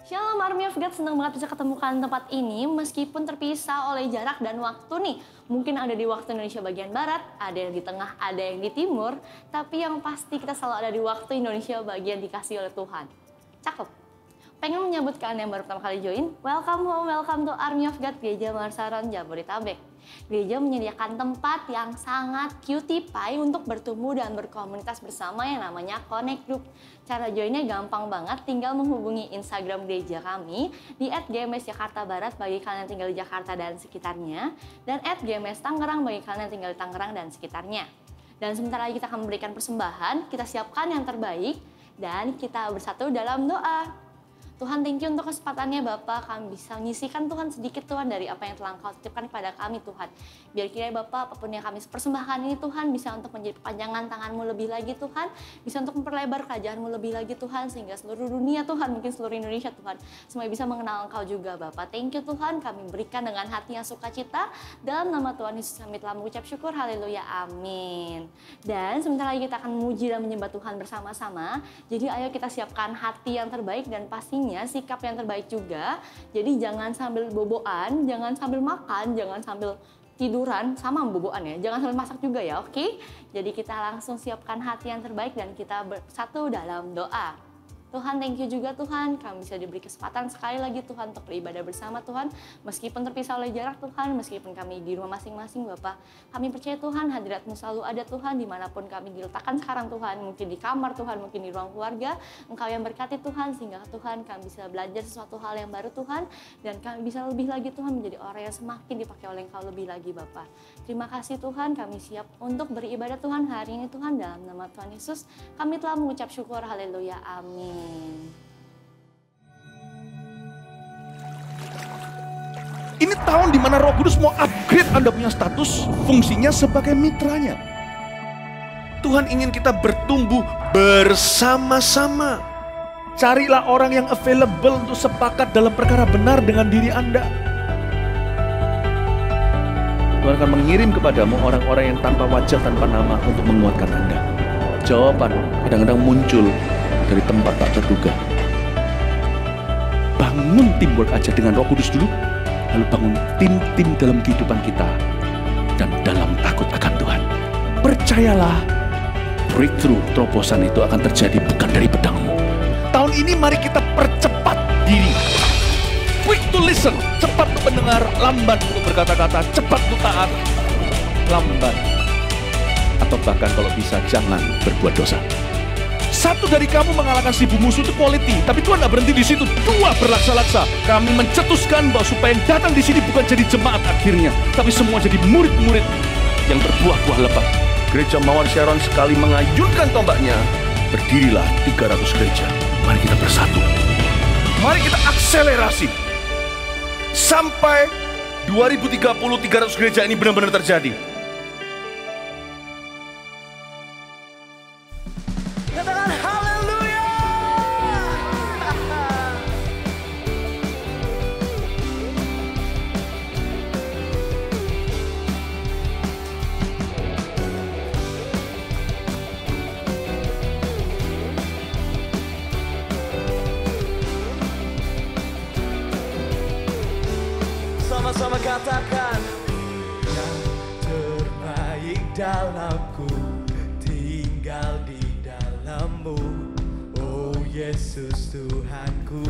Shalom Army of God, senang banget bisa ketemu kalian tempat ini meskipun terpisah oleh jarak dan waktu nih. Mungkin ada di waktu Indonesia bagian Barat, ada yang di tengah, ada yang di timur. Tapi yang pasti kita selalu ada di waktu Indonesia bagian dikasih oleh Tuhan. Cakep. Pengen menyambut kalian yang baru pertama kali join, welcome home, welcome to Army of God Gereja Marsaron Jabodetabek. Gereja menyediakan tempat yang sangat cutie pie untuk bertumbuh dan berkomunitas bersama yang namanya Connect Group. Cara joinnya gampang banget, tinggal menghubungi Instagram gereja kami di @gms_jakarta_barat bagi kalian yang tinggal di Jakarta dan sekitarnya, dan @gms_tangerang bagi kalian yang tinggal di Tangerang dan sekitarnya. Dan sebentar lagi kita akan memberikan persembahan, kita siapkan yang terbaik, dan kita bersatu dalam doa. Tuhan, thank you untuk kesempatannya Bapak, kami bisa ngisikan Tuhan sedikit Tuhan dari apa yang telah Engkau titipkan kepada kami Tuhan. Biar kiranya Bapak, apapun yang kami persembahkan ini Tuhan, bisa untuk menjadi panjangan tangan-Mu lebih lagi Tuhan, bisa untuk memperlebar kerajaan-Mu lebih lagi Tuhan, sehingga seluruh dunia Tuhan, mungkin seluruh Indonesia Tuhan, semuanya bisa mengenal Engkau juga Bapak. Thank you Tuhan, kami berikan dengan hati yang sukacita, dalam nama Tuhan Yesus kami telah mengucap syukur, haleluya, amin. Dan sebentar lagi kita akan memuji dan menyembah Tuhan bersama-sama, jadi ayo kita siapkan hati yang terbaik dan pastinya sikap yang terbaik juga. Jadi jangan sambil boboan, jangan sambil makan, jangan sambil tiduran sama boboan ya. Jangan sambil masak juga ya, oke? Jadi kita langsung siapkan hati yang terbaik dan kita bersatu dalam doa. Tuhan, thank you juga Tuhan, kami bisa diberi kesempatan sekali lagi Tuhan untuk beribadah bersama Tuhan. Meskipun terpisah oleh jarak Tuhan, meskipun kami di rumah masing-masing Bapak, kami percaya Tuhan hadirat-Mu selalu ada Tuhan dimanapun kami diletakkan sekarang Tuhan. Mungkin di kamar Tuhan, mungkin di ruang keluarga, Engkau yang berkati Tuhan, sehingga Tuhan kami bisa belajar sesuatu hal yang baru Tuhan. Dan kami bisa lebih lagi Tuhan menjadi orang yang semakin dipakai oleh Engkau lebih lagi Bapak. Terima kasih Tuhan, kami siap untuk beribadah Tuhan hari ini Tuhan, dalam nama Tuhan Yesus kami telah mengucap syukur, haleluya, amin. Ini tahun di mana Roh Kudus mau upgrade Anda punya status, fungsinya sebagai mitranya. Tuhan ingin kita bertumbuh bersama-sama. Carilah orang yang available untuk sepakat dalam perkara benar dengan diri Anda. Tuhan akan mengirim kepadamu orang-orang yang tanpa wajah, tanpa nama untuk menguatkan Anda. Jawaban kadang-kadang muncul dari tempat tak terduga. Bangun teamwork aja dengan Roh Kudus dulu, lalu bangun tim-tim dalam kehidupan kita dan dalam takut akan Tuhan. Percayalah, breakthrough, terobosan itu akan terjadi bukan dari pedangmu. Tahun ini mari kita percepat diri. Quick to listen, cepat untuk mendengar, lambat untuk berkata-kata, cepat untuk taat, lambat. Atau bahkan kalau bisa jangan berbuat dosa. Satu dari kamu mengalahkan 1000 musuh itu quality, tapi Tuhan tidak berhenti di situ. 2 berlaksa-laksa. Kami mencetuskan bahwa supaya yang datang di sini bukan jadi jemaat akhirnya, tapi semua jadi murid-murid yang berbuah-buah lebat. Gereja Mawar Sharon sekali mengayunkan tombaknya, berdirilah 300 gereja. Mari kita bersatu. Mari kita akselerasi sampai 2030 300 gereja ini benar-benar terjadi. Katakan haleluya. Sama-sama katakan, yang terbaik dalamku tinggal di dalam-Mu, oh Yesus Tuhanku.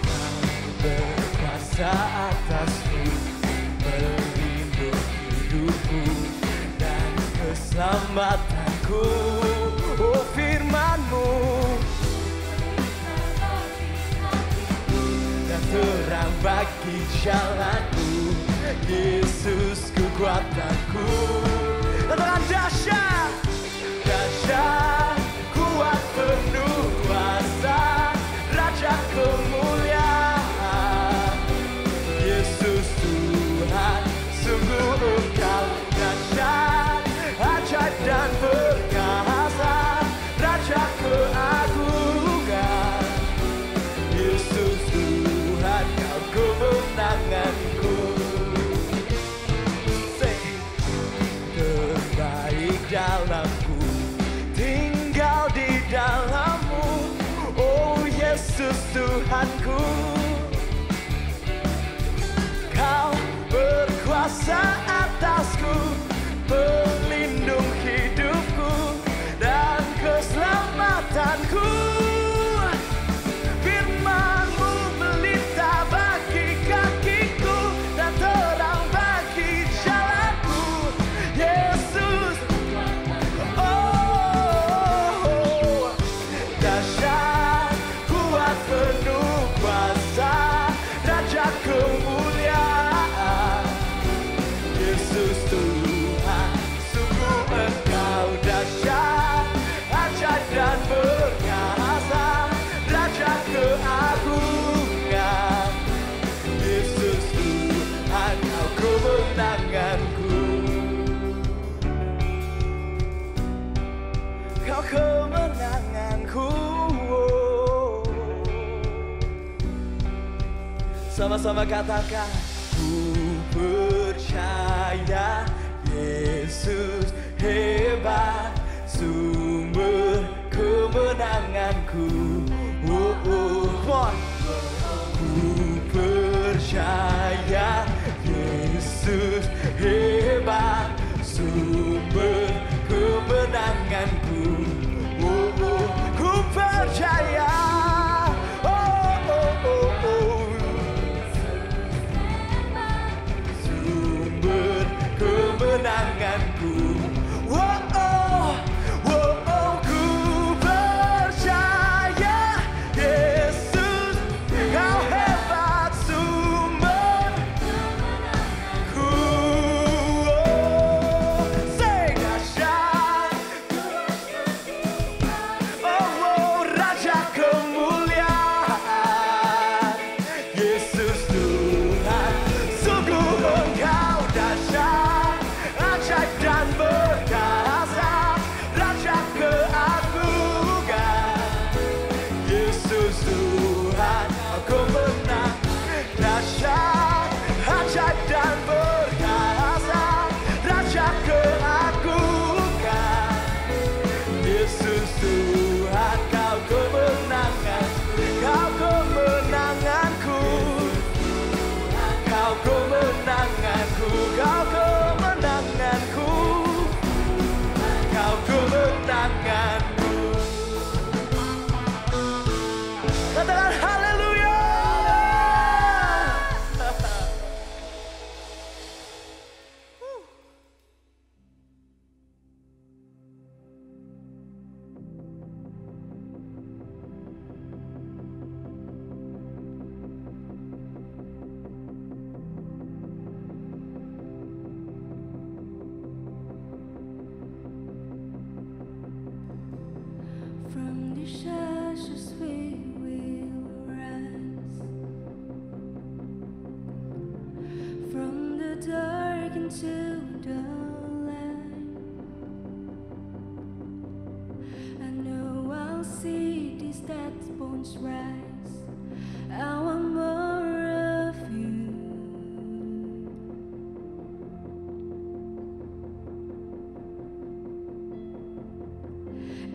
Kau berkuasa atasku, melindungi hidupku dan keselamatanku, oh firman-Mu dan terang bagi jalanku, Yesus kekuatanku. Katakan dahsyat, dahsyat, kuat penuh kuasa, Raja kemuliaan, Yesus Tuhan, sungguh Engkau dahsyat, ajaib dan perkasa, Raja keagungan, Yesus Tuhan, Kau kemenanganku. Terbaik dalamku Yesus Tuhanku, Kau berkuasa atasku, pelindung hidupku dan keselamatanku. Firman-Mu pelita bagi kakiku dan terang bagi jalanku. Yesus, oh, dahsyat, kuat, penuh kuasa, Raja kemuliaan. Yesus Tuhan, sungguh Engkau dahsyat, ajaib dan perkasa, Raja keagungan. Yesus Tuhan, Kau kemenanganku, Kau kemenanganku. Sama-sama katakan, ku percaya Yesus hebat, sumber kemenanganku. Oh, oh, come on. Ku percaya Yesus hebat, sumber kemenanganku. Oh, oh, ku percaya. Oh, oh, oh, oh. Sumber kemenanganku. Oh, oh, oh, oh, ku percaya Yesus, Kau hebat, sumber kemenanganku. Oh, say dahsyat. Oh, oh, Raja kemuliaan. Yesus Tuhan, sungguh Engkau dahsyat, ajaib dan perkasa, Raja keagungan. Yesus Tuhan, Kau menang, dahsyat, ajaib dan perkasa, Raja keagungan. Yesus Tuhan, Kau kemenangan, Kau kemenanganku, Kau kemenanganku, Kau kemenanganku, Kau kemenanganku. Katakan haleluya. From the ashes we will rise, from the dark into the light. I know I'll see these dead bones rise. I want more of you.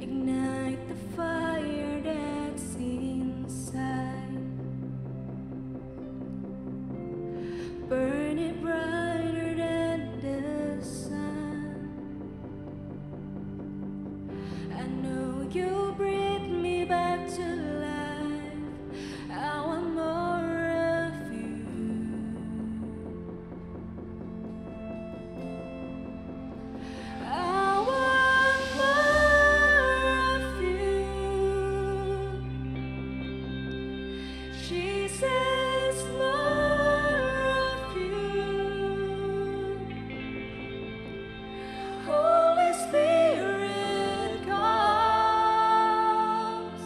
Ignite the fire that's inside. Burn it brighter than the sun. I know you'll breathe me back to life. I want more of you. I want more of you. Jesus, more of you. Holy Spirit comes.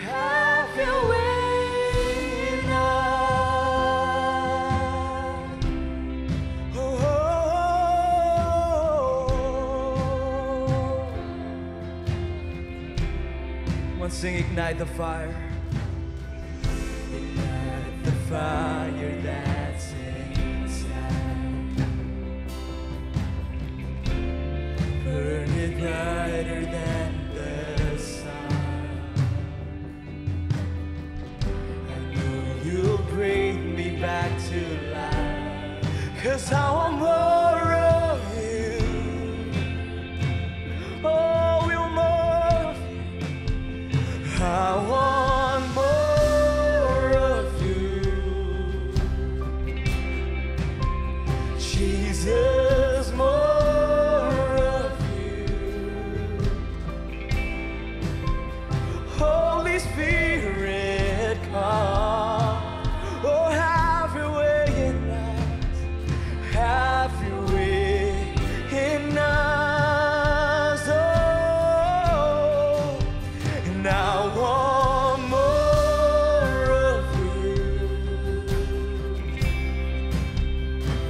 Have your way now. Oh, oh, oh. One sing, ignite the fire. Ignite the fire that's inside. Burn it brighter than the sun. Yes, I want more of you. Oh, we want more of you. I want more of you. Jesus, more of you. Holy Spirit, come. Oh, have your way in us. Have your way in us. Oh, and I want more of you.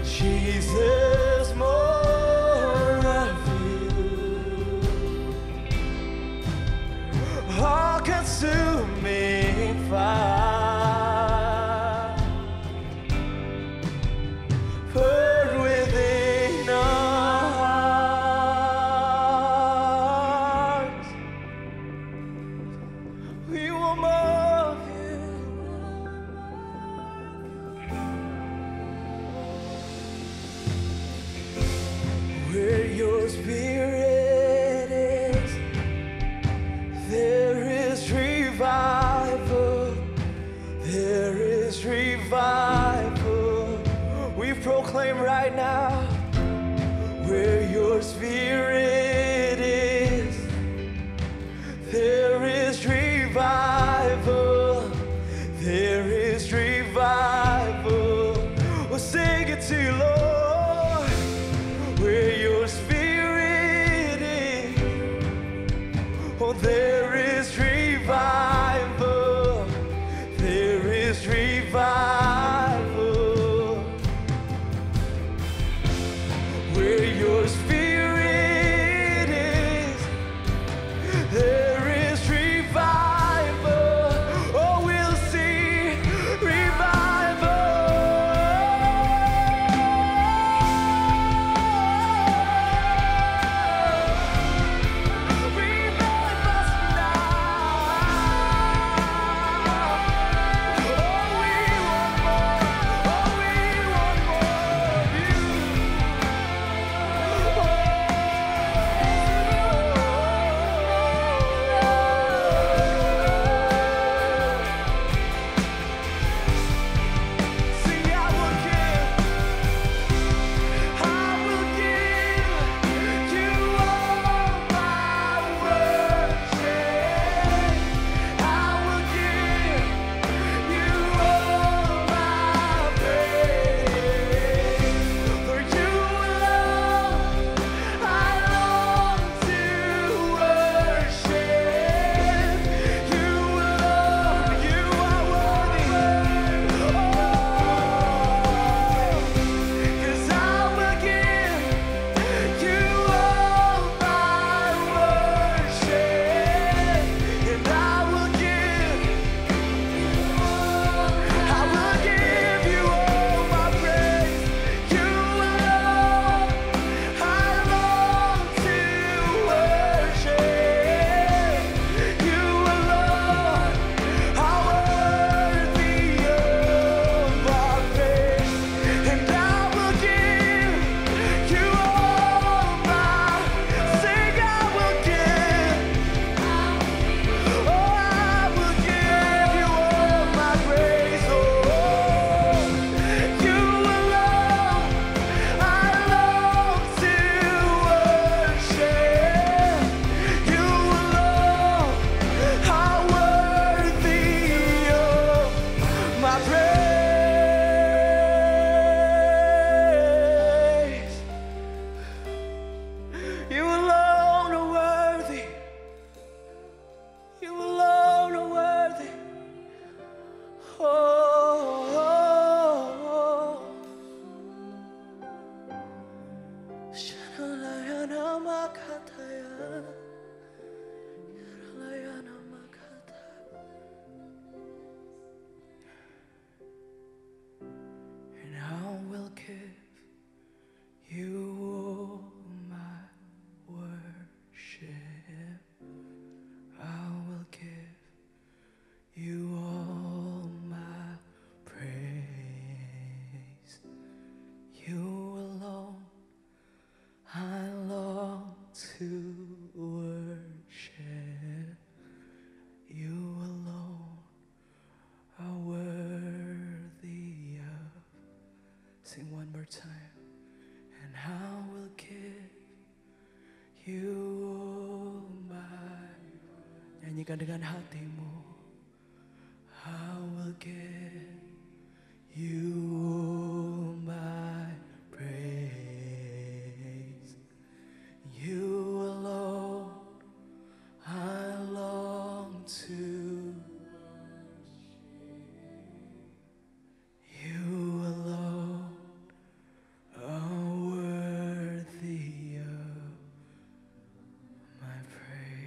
Jesus, more of you. All-consuming fire, burn within our hearts. We want more of you. Where your spirit is, there is revival. There is revival. We proclaim right now, where your spirit is, there is revival. There is revival. We'll sing it to you, Lord. Where your spirit is, oh, there is revival. There is revival. Where your spirit is, there is revival. Oh, we'll see revival. more time, and I will give you all my. Nyanyikan dengan hatimu. I will give you all my praise. You alone I long to. You alone are worthy of my praise.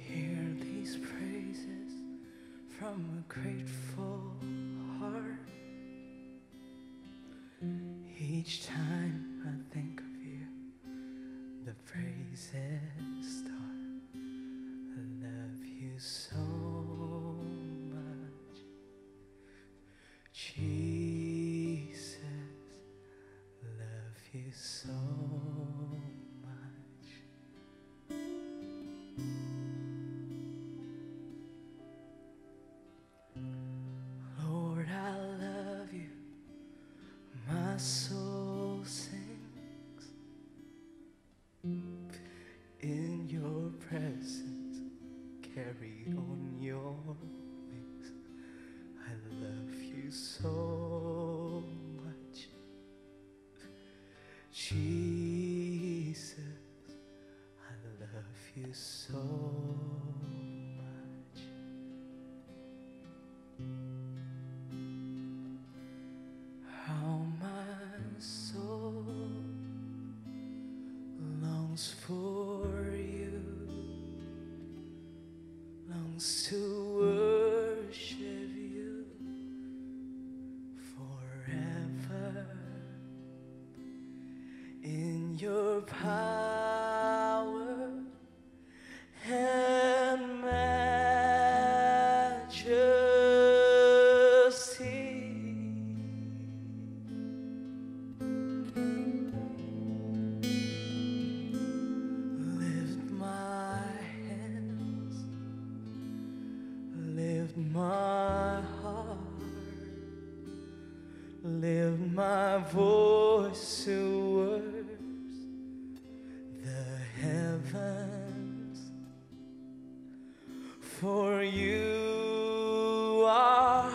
Hear these praises from a grateful heart. Each time I think of you, the praises start. I love you so much, Jesus. Love you so much. Lord, I love you. My soul sings in your presence, carried on your wings. I love you so much, Jesus. I love you so much. How my soul longs for you, longs to worship you forever in your power and majesty. Lift my hands, lift my heart, lift my voice towards the heavens, for you are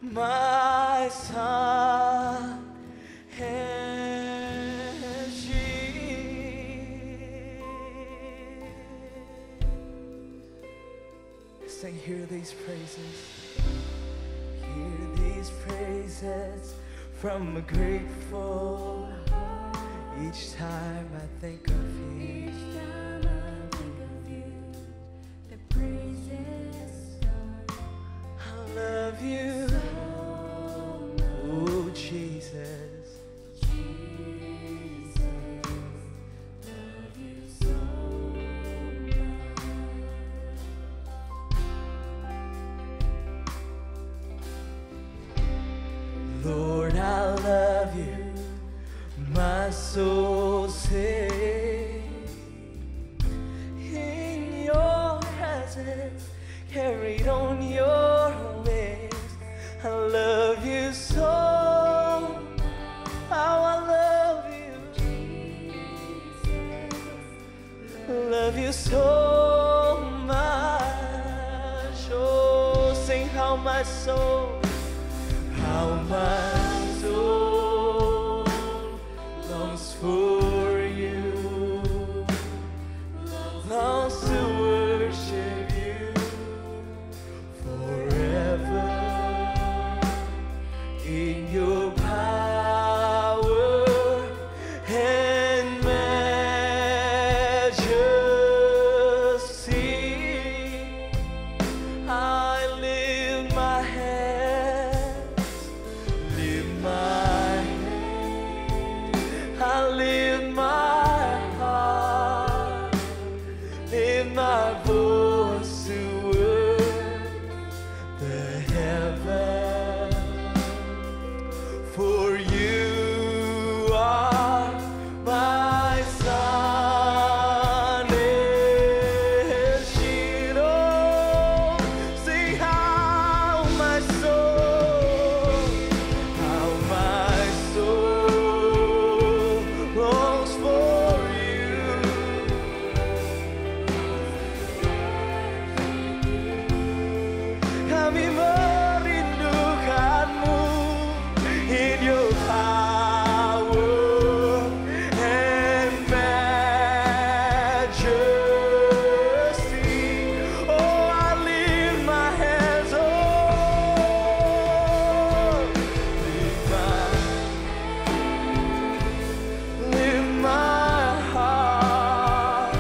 my sun and shield. Sing, hear these praises. Hear these praises from a grateful heart. Each time I think of you, Each time I think of you, the praises start. I love you. So Oh, Jesus. Jesus, love you so much. Lord, I love you. My soul sings in your presence, carried on your wings. I love you so. How I love you. Love you so much. Oh, sing how my soul, how my soul longs for you, longs to worship you forever lift my voice toward the heavens, for you are my sun and shield. Oh, sing how my soul longs for you. Kami merindukanmu in your power and majesty. Oh, I lift my hands, lift my heart,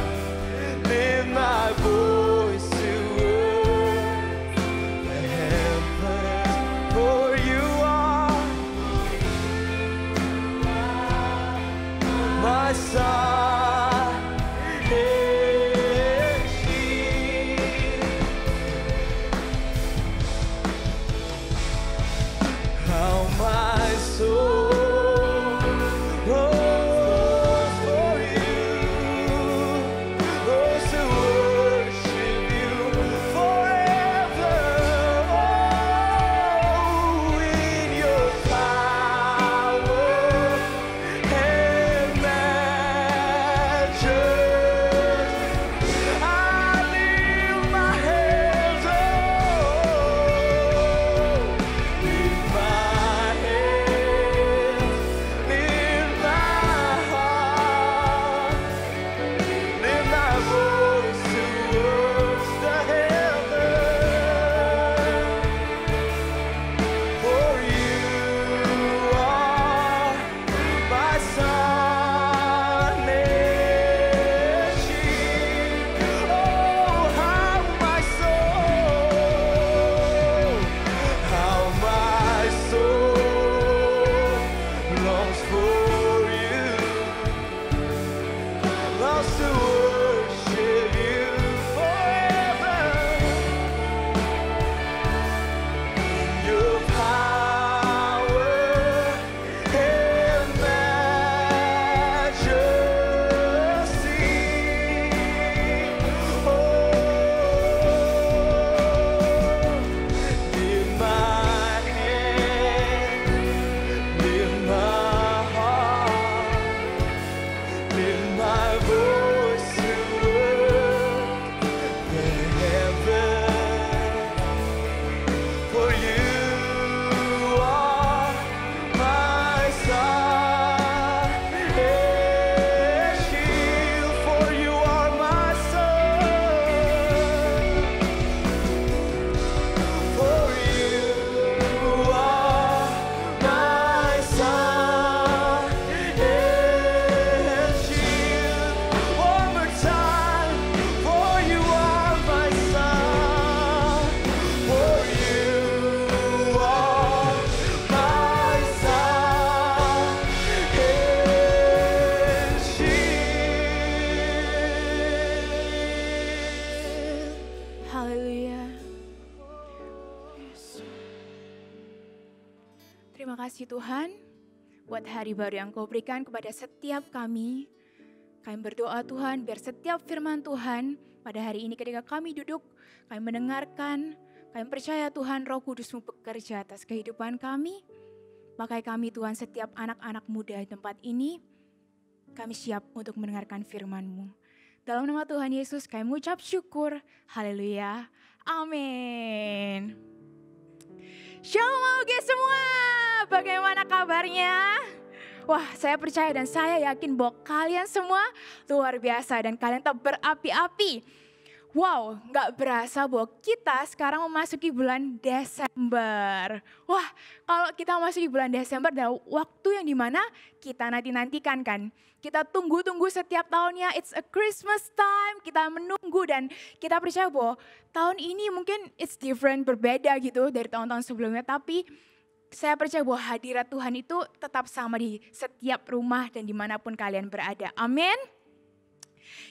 lift my voice toward the heavens, for you are my sun and shield. How my soul longs for you, longs to worship you forever. Oh, in your power and majesty, I lift my hands, lift my hands, lift my heart, lift my voice towards the heavens, for you are my sun and shield. Oh, how my soul longs for you, longs to worship you forever. Your power and majesty. Oh, lift my hand, lift my heart, lift my voice toward the heavens, for you are my sun and shield, for you are my sun, for you are my sun and shield. One more time, for you are my sun, for you are my sun and shield. Haleluya. Terima kasih Tuhan buat hari baru yang Kau berikan kepada setiap kami. Kami berdoa Tuhan biar setiap firman Tuhan pada hari ini ketika kami duduk, kami mendengarkan, kami percaya Tuhan Roh Kudus-Mu bekerja atas kehidupan kami. Pakai kami Tuhan setiap anak-anak muda di tempat ini, kami siap untuk mendengarkan firman-Mu. Dalam nama Tuhan Yesus kami mengucap syukur. Haleluya. Amin. Shalom guys semua. Bagaimana kabarnya? Wah, saya percaya dan saya yakin bahwa kalian semua luar biasa dan kalian tetap berapi-api. Wow, gak berasa bahwa kita sekarang memasuki bulan Desember. Wah, kalau kita masuk di bulan Desember adalah waktu yang dimana kita nanti-nantikan kan. Kita tunggu-tunggu setiap tahunnya, it's a Christmas time, kita menunggu dan kita percaya bahwa tahun ini mungkin it's different, berbeda gitu dari tahun-tahun sebelumnya. Tapi saya percaya bahwa hadirat Tuhan itu tetap sama di setiap rumah dan dimanapun kalian berada. Amin.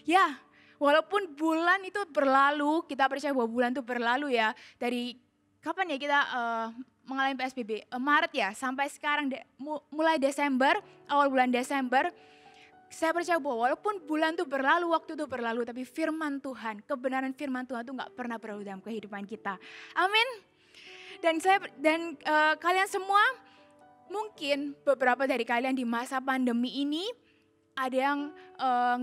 Ya. Walaupun bulan itu berlalu, kita percaya bahwa bulan itu berlalu ya. Dari kapan ya kita mengalami PSBB? Maret ya, sampai sekarang mulai Desember, awal bulan Desember. Saya percaya bahwa walaupun bulan itu berlalu, waktu itu berlalu, tapi firman Tuhan, kebenaran firman Tuhan itu gak pernah berlalu dalam kehidupan kita. Amin. Dan kalian semua, mungkin beberapa dari kalian di masa pandemi ini, ada yang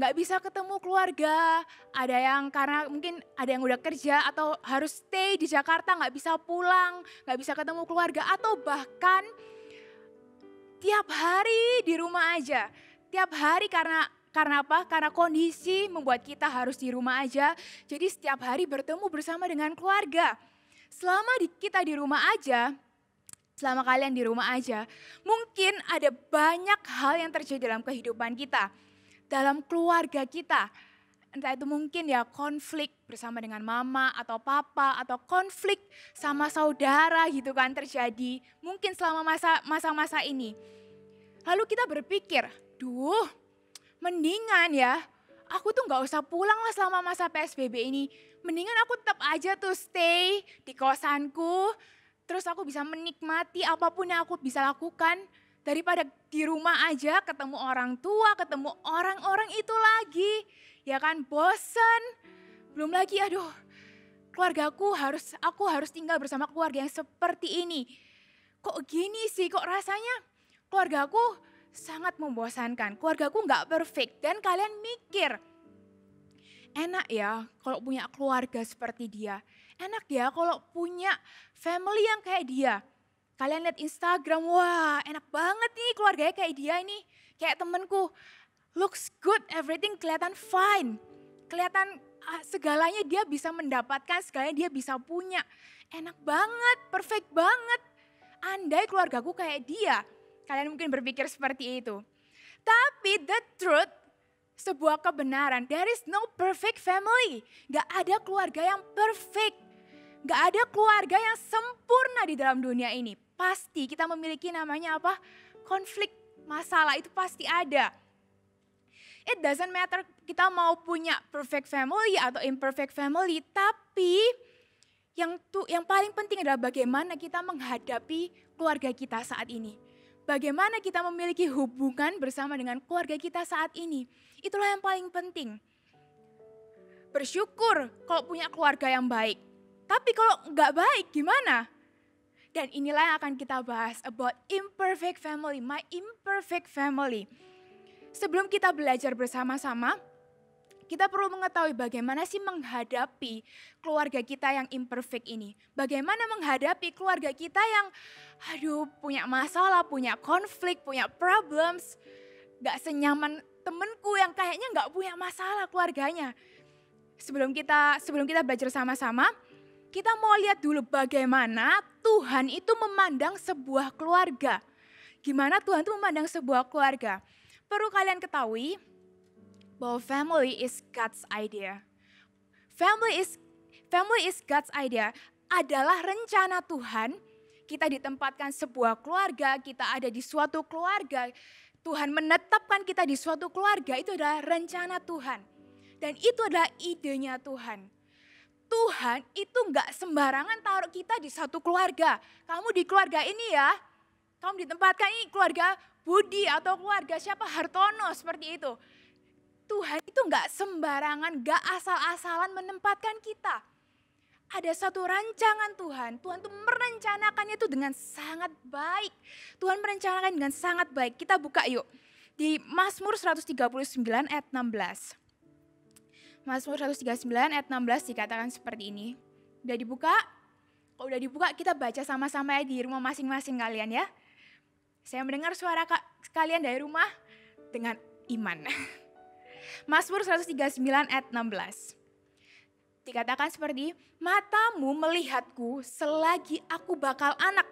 nggak bisa ketemu keluarga, ada yang karena mungkin ada yang udah kerja atau harus stay di Jakarta, nggak bisa pulang, nggak bisa ketemu keluarga, atau bahkan tiap hari di rumah aja. Tiap hari karena apa? Karena kondisi membuat kita harus di rumah aja, jadi setiap hari bertemu bersama dengan keluarga. Selama kita di rumah aja, selama kalian di rumah aja, mungkin ada banyak hal yang terjadi dalam kehidupan kita, dalam keluarga kita. Entah itu mungkin ya konflik bersama dengan mama atau papa, atau konflik sama saudara gitu kan terjadi. Mungkin selama masa-masa ini. Lalu kita berpikir, duh mendingan ya, aku tuh gak usah pulang lah selama masa PSBB ini. Mendingan aku tetap aja tuh stay di kosanku, terus aku bisa menikmati apapun yang aku bisa lakukan daripada di rumah aja ketemu orang tua, ketemu orang-orang itu lagi. Ya kan, bosen. Belum lagi aduh, aku harus tinggal bersama keluarga yang seperti ini. Kok gini sih, kok rasanya keluargaku sangat membosankan. Keluargaku gak perfect. Dan kalian mikir, enak ya kalau punya keluarga seperti dia. Enak ya kalau punya family yang kayak dia. Kalian lihat Instagram, wah enak banget nih keluarganya kayak dia ini. Kayak temenku, looks good, everything kelihatan fine. Kelihatan segalanya dia bisa mendapatkan, segalanya dia bisa punya. Enak banget, perfect banget. Andai keluargaku kayak dia. Kalian mungkin berpikir seperti itu. Tapi the truth, sebuah kebenaran, there is no perfect family. Gak ada keluarga yang perfect. Gak ada keluarga yang sempurna di dalam dunia ini. Pasti kita memiliki namanya apa? Konflik, masalah itu pasti ada. It doesn't matter kita mau punya perfect family atau imperfect family. Tapi yang paling penting adalah bagaimana kita menghadapi keluarga kita saat ini. Bagaimana kita memiliki hubungan bersama dengan keluarga kita saat ini. Itulah yang paling penting. Bersyukur kalau punya keluarga yang baik. Tapi kalau nggak baik gimana? Dan inilah yang akan kita bahas about imperfect family, my imperfect family. Sebelum kita belajar bersama-sama, kita perlu mengetahui bagaimana sih menghadapi keluarga kita yang imperfect ini. Bagaimana menghadapi keluarga kita yang punya masalah, punya konflik, punya problems. Gak senyaman temenku yang kayaknya gak punya masalah keluarganya. Sebelum kita belajar sama-sama, kita mau lihat dulu bagaimana Tuhan itu memandang sebuah keluarga. Gimana Tuhan itu memandang sebuah keluarga. Perlu kalian ketahui bahwa family is God's idea. Family is God's idea, adalah rencana Tuhan. Kita ditempatkan sebuah keluarga, kita ada di suatu keluarga. Tuhan menetapkan kita di suatu keluarga, itu adalah rencana Tuhan. Dan itu adalah idenya Tuhan. Tuhan itu gak sembarangan taruh kita di satu keluarga. Kamu di keluarga ini ya, kamu ditempatkan ini keluarga Budi atau keluarga siapa Hartono seperti itu. Tuhan itu gak sembarangan, gak asal-asalan menempatkan kita. Ada satu rancangan Tuhan tuh merencanakannya itu dengan sangat baik. Tuhan merencanakan dengan sangat baik. Kita buka yuk di Mazmur 139 ayat 16. Mazmur 139 ayat 16 dikatakan seperti ini. Udah dibuka? Kalau udah dibuka kita baca sama-sama ya di rumah masing-masing kalian ya. Saya mendengar suara kalian dari rumah dengan iman. Mazmur 139 ayat 16. Dikatakan seperti, matamu melihatku selagi aku bakal anak.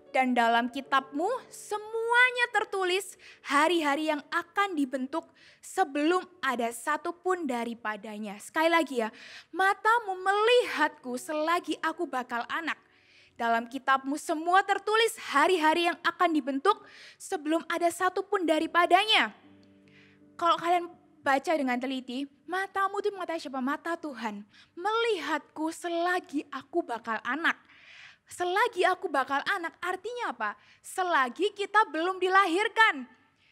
Dan dalam kitabmu semuanya tertulis hari-hari yang akan dibentuk sebelum ada satupun daripadanya. Sekali lagi ya, matamu melihatku selagi aku bakal anak. Dalam kitabmu semua tertulis hari-hari yang akan dibentuk sebelum ada satupun daripadanya. Kalau kalian baca dengan teliti, matamu itu mata siapa? Mata Tuhan. Melihatku selagi aku bakal anak. Selagi aku bakal anak artinya apa? Selagi kita belum dilahirkan.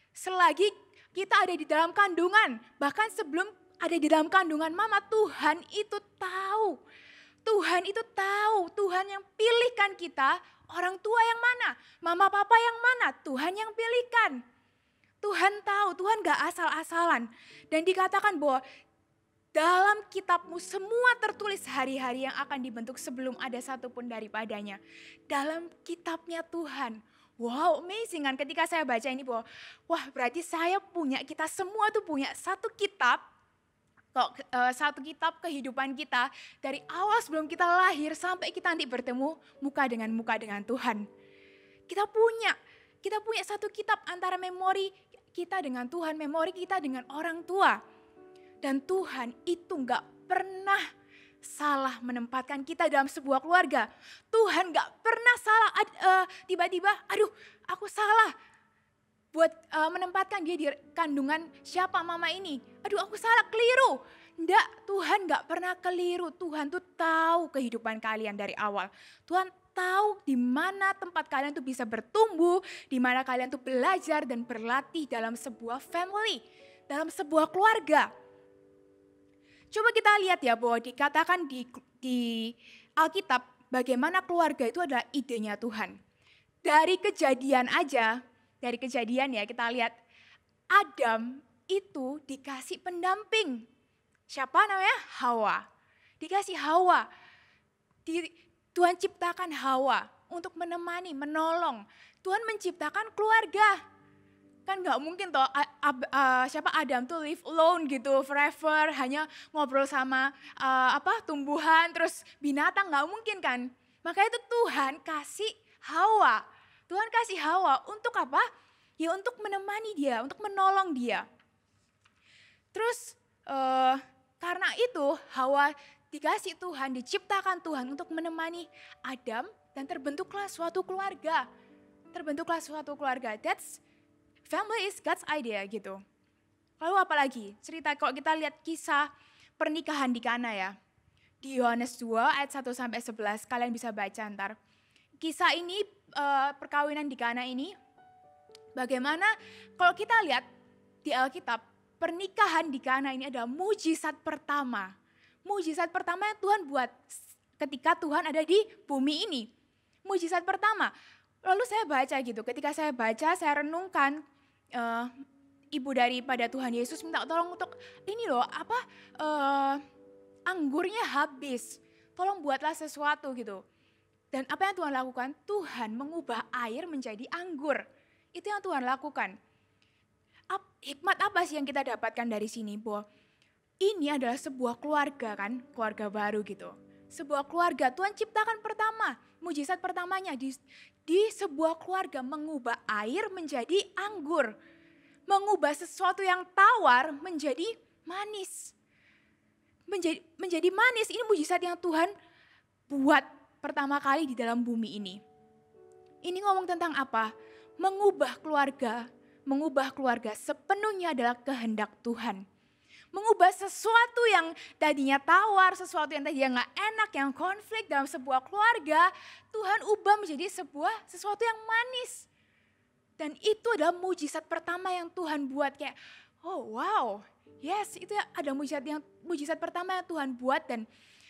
Selagi kita ada di dalam kandungan. Bahkan sebelum ada di dalam kandungan mama, Tuhan itu tahu. Tuhan itu tahu. Tuhan yang pilihkan kita, orang tua yang mana? Mama papa yang mana? Tuhan yang pilihkan. Tuhan tahu, Tuhan gak asal-asalan. Dan dikatakan bahwa dalam kitabmu semua tertulis hari-hari yang akan dibentuk sebelum ada satupun daripadanya. Dalam kitabnya Tuhan. Wow, amazing kan ketika saya baca ini bahwa wah berarti kita semua tuh punya satu kitab. Satu kitab kehidupan kita dari awal sebelum kita lahir sampai kita nanti bertemu muka dengan Tuhan. Kita punya satu kitab antara memori kita dengan Tuhan, memori kita dengan orang tua. Dan Tuhan itu gak pernah salah menempatkan kita dalam sebuah keluarga. Tuhan gak pernah salah tiba-tiba, aduh aku salah buat menempatkan dia di kandungan siapa mama ini. Aduh aku salah, keliru. Enggak, Tuhan gak pernah keliru. Tuhan tuh tahu kehidupan kalian dari awal. Tuhan tahu di mana tempat kalian tuh bisa bertumbuh, di mana kalian tuh belajar dan berlatih dalam sebuah family, dalam sebuah keluarga. Coba kita lihat ya bahwa dikatakan di Alkitab bagaimana keluarga itu adalah idenya Tuhan. Dari kejadian ya kita lihat Adam itu dikasih pendamping. Siapa namanya? Hawa. Dikasih Hawa. Tuhan ciptakan Hawa untuk menemani, menolong. Tuhan menciptakan keluarga. Kan gak mungkin toh Adam tuh live alone gitu forever, hanya ngobrol sama tumbuhan terus binatang, gak mungkin kan. Makanya itu Tuhan kasih Hawa. Tuhan kasih Hawa untuk apa? Ya untuk menemani dia, untuk menolong dia. Terus karena itu Hawa dikasih Tuhan, diciptakan Tuhan untuk menemani Adam dan terbentuklah suatu keluarga. That's family is God's idea gitu. Lalu apalagi? Cerita kalau kita lihat kisah pernikahan di Kana ya. Di Yohanes 2 ayat 1 sampai 11 kalian bisa baca ntar. Kisah ini perkawinan di Kana ini bagaimana kalau kita lihat di Alkitab pernikahan di Kana ini adalah mujizat pertama. Mujizat pertama yang Tuhan buat ketika Tuhan ada di bumi ini. Mujizat pertama. Lalu saya baca gitu, ketika saya baca, saya renungkan, ibu daripada Tuhan Yesus minta tolong untuk ini loh, anggurnya habis. Tolong buatlah sesuatu gitu. Dan apa yang Tuhan lakukan? Tuhan mengubah air menjadi anggur. Itu yang Tuhan lakukan. Hikmat apa sih yang kita dapatkan dari sini? Bahwa ini adalah sebuah keluarga kan, keluarga baru gitu. Sebuah keluarga Tuhan ciptakan pertama, mujizat pertamanya di sebuah keluarga mengubah air menjadi anggur. Mengubah sesuatu yang tawar menjadi manis. Menjadi manis, ini mujizat yang Tuhan buat pertama kali di dalam bumi ini. Ini ngomong tentang apa? Mengubah keluarga sepenuhnya adalah kehendak Tuhan. Mengubah sesuatu yang tadinya tawar, sesuatu yang tadinya gak enak, yang konflik dalam sebuah keluarga, Tuhan ubah menjadi sesuatu yang manis. Dan itu adalah mujizat pertama yang Tuhan buat, kayak oh wow, yes itu ada mujizat pertama yang Tuhan buat. Dan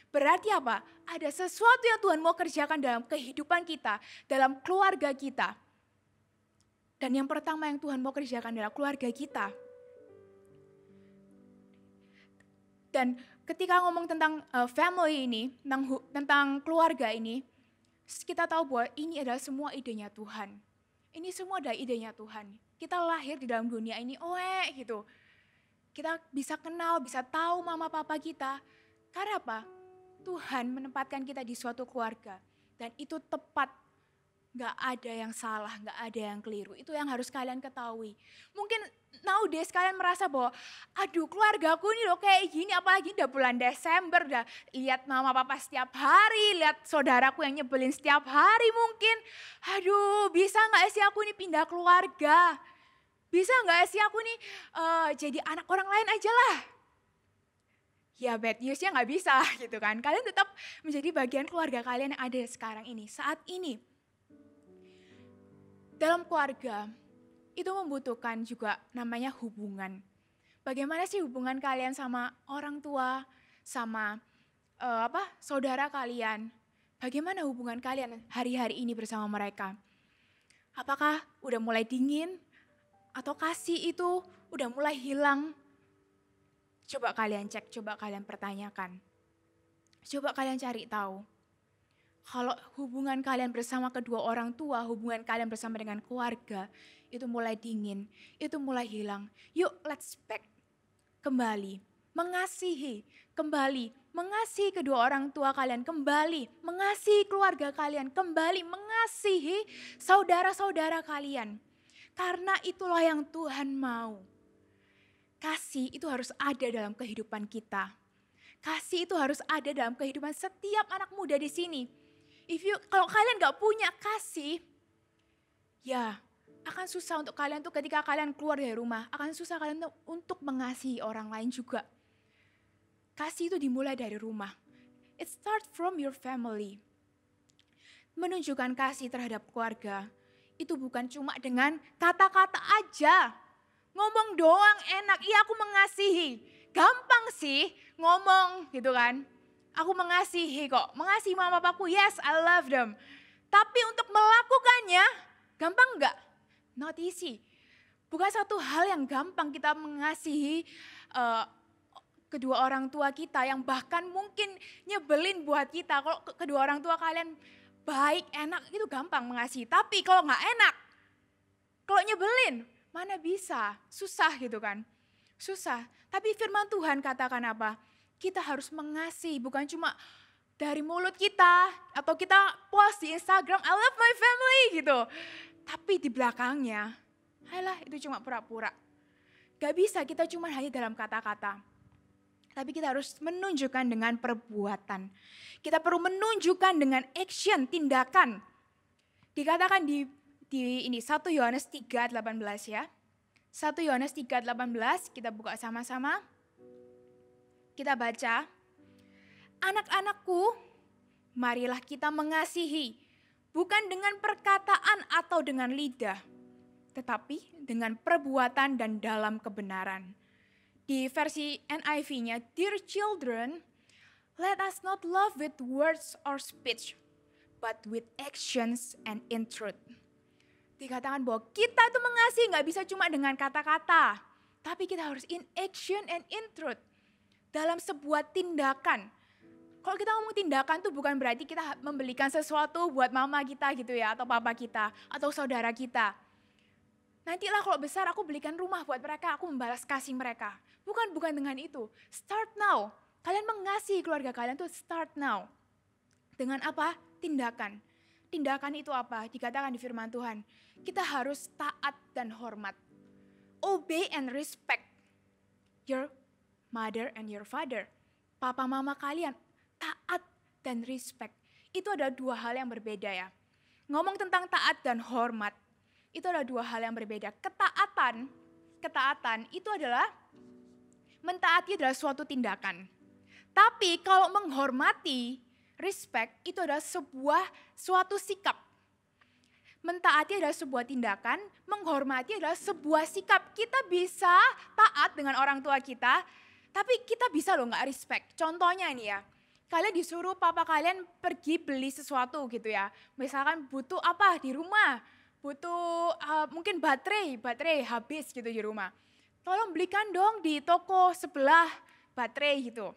berarti apa? Ada sesuatu yang Tuhan mau kerjakan dalam kehidupan kita, dalam keluarga kita. Dan yang pertama yang Tuhan mau kerjakan adalah keluarga kita. Dan ketika ngomong tentang family ini, tentang keluarga ini, kita tahu bahwa ini adalah semua idenya Tuhan. Ini semua adalah idenya Tuhan. Kita lahir di dalam dunia ini, gitu. Kita bisa kenal, bisa tahu mama papa kita. Karena apa? Tuhan menempatkan kita di suatu keluarga. Dan itu tepat. Gak ada yang salah, gak ada yang keliru. Itu yang harus kalian ketahui. Mungkin nowadays kalian merasa bahwa aduh keluargaku ini loh kayak gini. Apalagi udah bulan Desember, udah lihat mama papa setiap hari. Lihat saudaraku yang nyebelin setiap hari mungkin. Aduh bisa gak sih aku ini pindah keluarga? Bisa nggak sih aku nih jadi anak orang lain aja lah. Ya bad newsnya nggak bisa gitu kan. Kalian tetap menjadi bagian keluarga kalian yang ada sekarang ini, saat ini. Dalam keluarga itu membutuhkan juga namanya hubungan. Bagaimana sih hubungan kalian sama orang tua, sama saudara kalian? Bagaimana hubungan kalian hari-hari ini bersama mereka? Apakah udah mulai dingin? Atau kasih itu udah mulai hilang? Coba kalian cek, coba kalian pertanyakan. Coba kalian cari tahu. Kalau hubungan kalian bersama kedua orang tua, hubungan kalian bersama dengan keluarga, itu mulai dingin, itu mulai hilang. Yuk let's back, kembali, mengasihi, kembali, mengasihi kedua orang tua kalian, kembali, mengasihi keluarga kalian, kembali, mengasihi saudara-saudara kalian. Karena itulah yang Tuhan mau. Kasih itu harus ada dalam kehidupan kita. Kasih itu harus ada dalam kehidupan setiap anak muda di sini. Kalau kalian gak punya kasih, ya akan susah untuk kalian tuh ketika kalian keluar dari rumah, akan susah kalian tuh untuk mengasihi orang lain juga. Kasih itu dimulai dari rumah. It starts from your family. Menunjukkan kasih terhadap keluarga, itu bukan cuma dengan kata-kata aja. Ngomong doang enak, iya aku mengasihi. Gampang sih ngomong gitu kan. Aku mengasihi kok, mengasihi mama papaku, yes I love them. Tapi untuk melakukannya, gampang enggak? Not easy. Bukan satu hal yang gampang kita mengasihi kedua orang tua kita yang bahkan mungkin nyebelin buat kita. Kalau kedua orang tua kalian baik, enak, itu gampang mengasihi. Tapi kalau nggak enak, kalau nyebelin, mana bisa, susah gitu kan. Susah, tapi firman Tuhan katakan apa? Kita harus mengasihi, bukan cuma dari mulut kita, atau kita post di Instagram, I love my family gitu. Tapi di belakangnya, ayolah itu cuma pura-pura. Gak bisa kita cuma hanya dalam kata-kata. Tapi kita harus menunjukkan dengan perbuatan. Kita perlu menunjukkan dengan action, tindakan. Dikatakan di ini 1 Yohanes 3:18 ya. 1 Yohanes 3:18 kita buka sama-sama. Kita baca. Anak-anakku, marilah kita mengasihi. Bukan dengan perkataan atau dengan lidah. Tetapi dengan perbuatan dan dalam kebenaran. Di versi NIV-nya, Dear children, let us not love with words or speech, but with actions and in truth. Dikatakan bahwa kita itu mengasihi gak bisa cuma dengan kata-kata. Tapi kita harus in action and in truth. Dalam sebuah tindakan. Kalau kita ngomong tindakan tuh bukan berarti kita membelikan sesuatu buat mama kita gitu ya. Atau papa kita, atau saudara kita. Nantilah kalau besar aku belikan rumah buat mereka, aku membalas kasih mereka. Bukan dengan itu. Start now. Kalian mengasihi keluarga kalian tuh start now. Dengan apa? Tindakan. Tindakan itu apa? Dikatakan di firman Tuhan. Kita harus taat dan hormat. Obey and respect your mother and your father. Papa mama kalian taat dan respect. Itu ada dua hal yang berbeda ya. Ngomong tentang taat dan hormat. Itu adalah dua hal yang berbeda. Ketaatan itu adalah, mentaati adalah suatu tindakan. Tapi kalau menghormati, respect itu adalah suatu sikap. Mentaati adalah sebuah tindakan, menghormati adalah sebuah sikap. Kita bisa taat dengan orang tua kita, tapi kita bisa loh gak respect. Contohnya ini ya, kalian disuruh papa kalian pergi beli sesuatu gitu ya. Misalkan butuh apa di rumah, butuh mungkin baterai habis gitu di rumah. Tolong belikan dong di toko sebelah baterai gitu.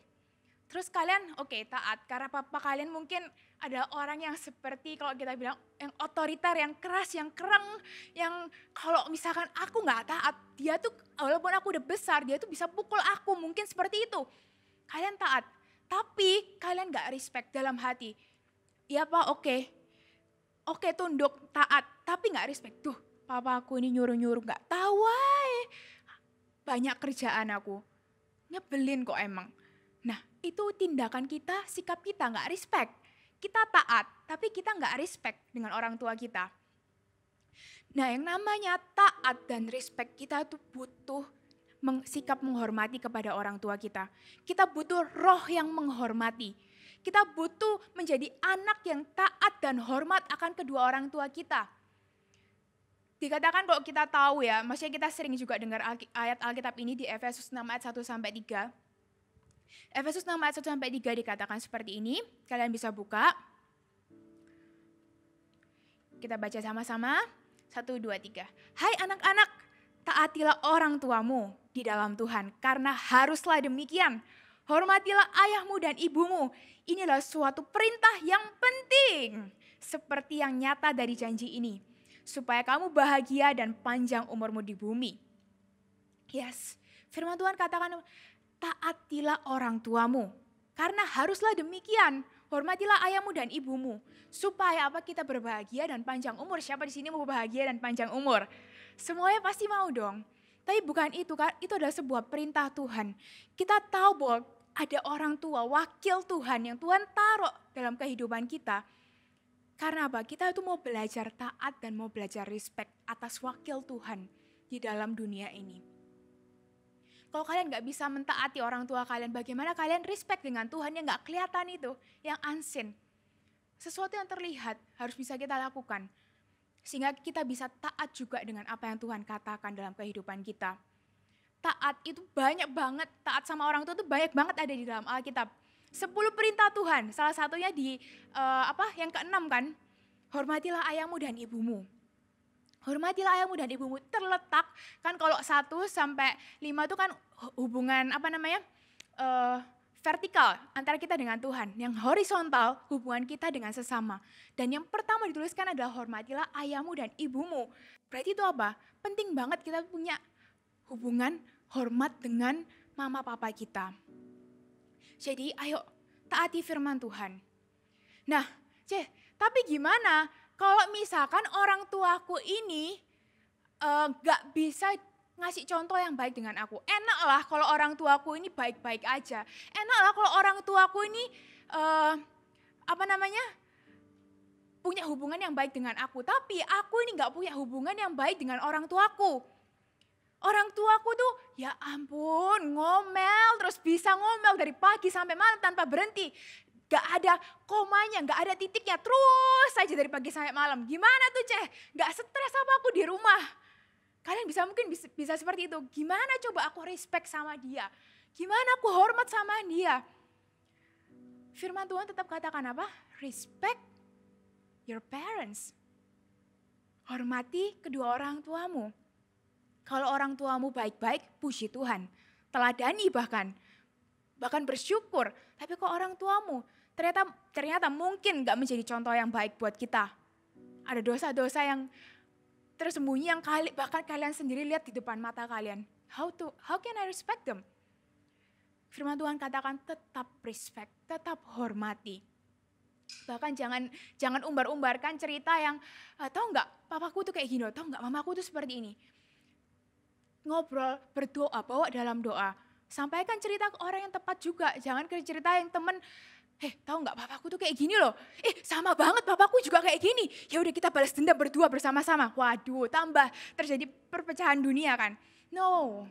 Terus kalian oke, taat karena papa kalian mungkin ada orang yang seperti kalau kita bilang yang otoriter, yang keras, yang kereng, yang kalau misalkan aku nggak taat, dia tuh walaupun aku udah besar, dia tuh bisa pukul aku, mungkin seperti itu. Kalian taat, tapi kalian nggak respect dalam hati. Iya pak, oke tunduk, taat, tapi nggak respect. Tuh, papa aku ini nyuruh-nyuruh nggak tahu, banyak kerjaan aku, nyebelin kok emang. Nah, itu tindakan kita, sikap kita nggak respect. Kita taat, tapi kita nggak respect dengan orang tua kita. Nah, yang namanya taat dan respect, kita tuh butuh sikap menghormati kepada orang tua kita. Kita butuh roh yang menghormati. Kita butuh menjadi anak yang taat dan hormat akan kedua orang tua kita. Dikatakan kalau kita tahu ya, maksudnya kita sering juga dengar ayat Alkitab ini di Efesus 6 ayat 1-3. Efesus 6 ayat 1-3 dikatakan seperti ini, kalian bisa buka. Kita baca sama-sama, 1, 2, 3. Hai anak-anak, taatilah orang tuamu di dalam Tuhan, karena haruslah demikian. Hormatilah ayahmu dan ibumu. Inilah suatu perintah yang penting, seperti yang nyata dari janji ini, supaya kamu bahagia dan panjang umurmu di bumi. Yes, firman Tuhan katakan, taatilah orang tuamu, karena haruslah demikian. Hormatilah ayahmu dan ibumu, supaya apa, kita berbahagia dan panjang umur. Siapa di sini mau bahagia dan panjang umur? Semuanya pasti mau dong. Tapi bukan itu kan, itu adalah sebuah perintah Tuhan. Kita tahu bahwa ada orang tua, wakil Tuhan yang Tuhan taruh dalam kehidupan kita. Karena apa? Kita itu mau belajar taat dan mau belajar respect atas wakil Tuhan di dalam dunia ini. Kalau kalian gak bisa mentaati orang tua kalian, bagaimana kalian respect dengan Tuhan yang gak kelihatan itu, yang unseen. Sesuatu yang terlihat harus bisa kita lakukan. Sehingga kita bisa taat juga dengan apa yang Tuhan katakan dalam kehidupan kita. Taat itu banyak banget, taat sama orang tua itu banyak banget ada di dalam Alkitab. 10 perintah Tuhan, salah satunya di yang ke-6 kan, hormatilah ayahmu dan ibumu. Hormatilah ayahmu dan ibumu, terletak kan kalau 1-5 itu kan hubungan vertikal antara kita dengan Tuhan. Yang horizontal hubungan kita dengan sesama. Dan yang pertama dituliskan adalah hormatilah ayahmu dan ibumu. Berarti itu apa? Penting banget kita punya hubungan hormat dengan mama papa kita. Jadi ayo taati firman Tuhan. Nah, tapi gimana kalau misalkan orang tuaku ini gak bisa ngasih contoh yang baik dengan aku. Enak lah kalau orang tuaku ini baik-baik aja. Enak lah kalau orang tuaku ini punya hubungan yang baik dengan aku. Tapi aku ini gak punya hubungan yang baik dengan orang tuaku. Orang tuaku tuh ya ampun ngomel, terus bisa ngomel dari pagi sampai malam tanpa berhenti. Gak ada komanya, gak ada titiknya, terus saja dari pagi sampai malam. Gimana tuh Gak stres apa aku di rumah? Kalian mungkin bisa seperti itu. Gimana coba aku respect sama dia? Gimana aku hormat sama dia? Firman Tuhan tetap katakan apa? Respect your parents. Hormati kedua orang tuamu. Kalau orang tuamu baik-baik, puji Tuhan. Teladani bahkan bersyukur. Tapi kalau orang tuamu ternyata mungkin gak menjadi contoh yang baik buat kita. Ada dosa-dosa yang tersembunyi yang bahkan kalian sendiri lihat di depan mata kalian. How can I respect them? Firman Tuhan katakan tetap respect, tetap hormati. Bahkan jangan umbar-umbarkan cerita yang tahu nggak papaku tuh kayak gini, tahu nggak mamaku tuh seperti ini. Ngobrol, berdoa, bawa dalam doa. Sampaikan cerita ke orang yang tepat juga. Jangan ke cerita yang temen, tahu nggak papaku tuh kayak gini loh. Sama banget papaku juga kayak gini. Ya udah kita balas dendam berdua bersama-sama. Waduh, tambah terjadi perpecahan dunia kan. No.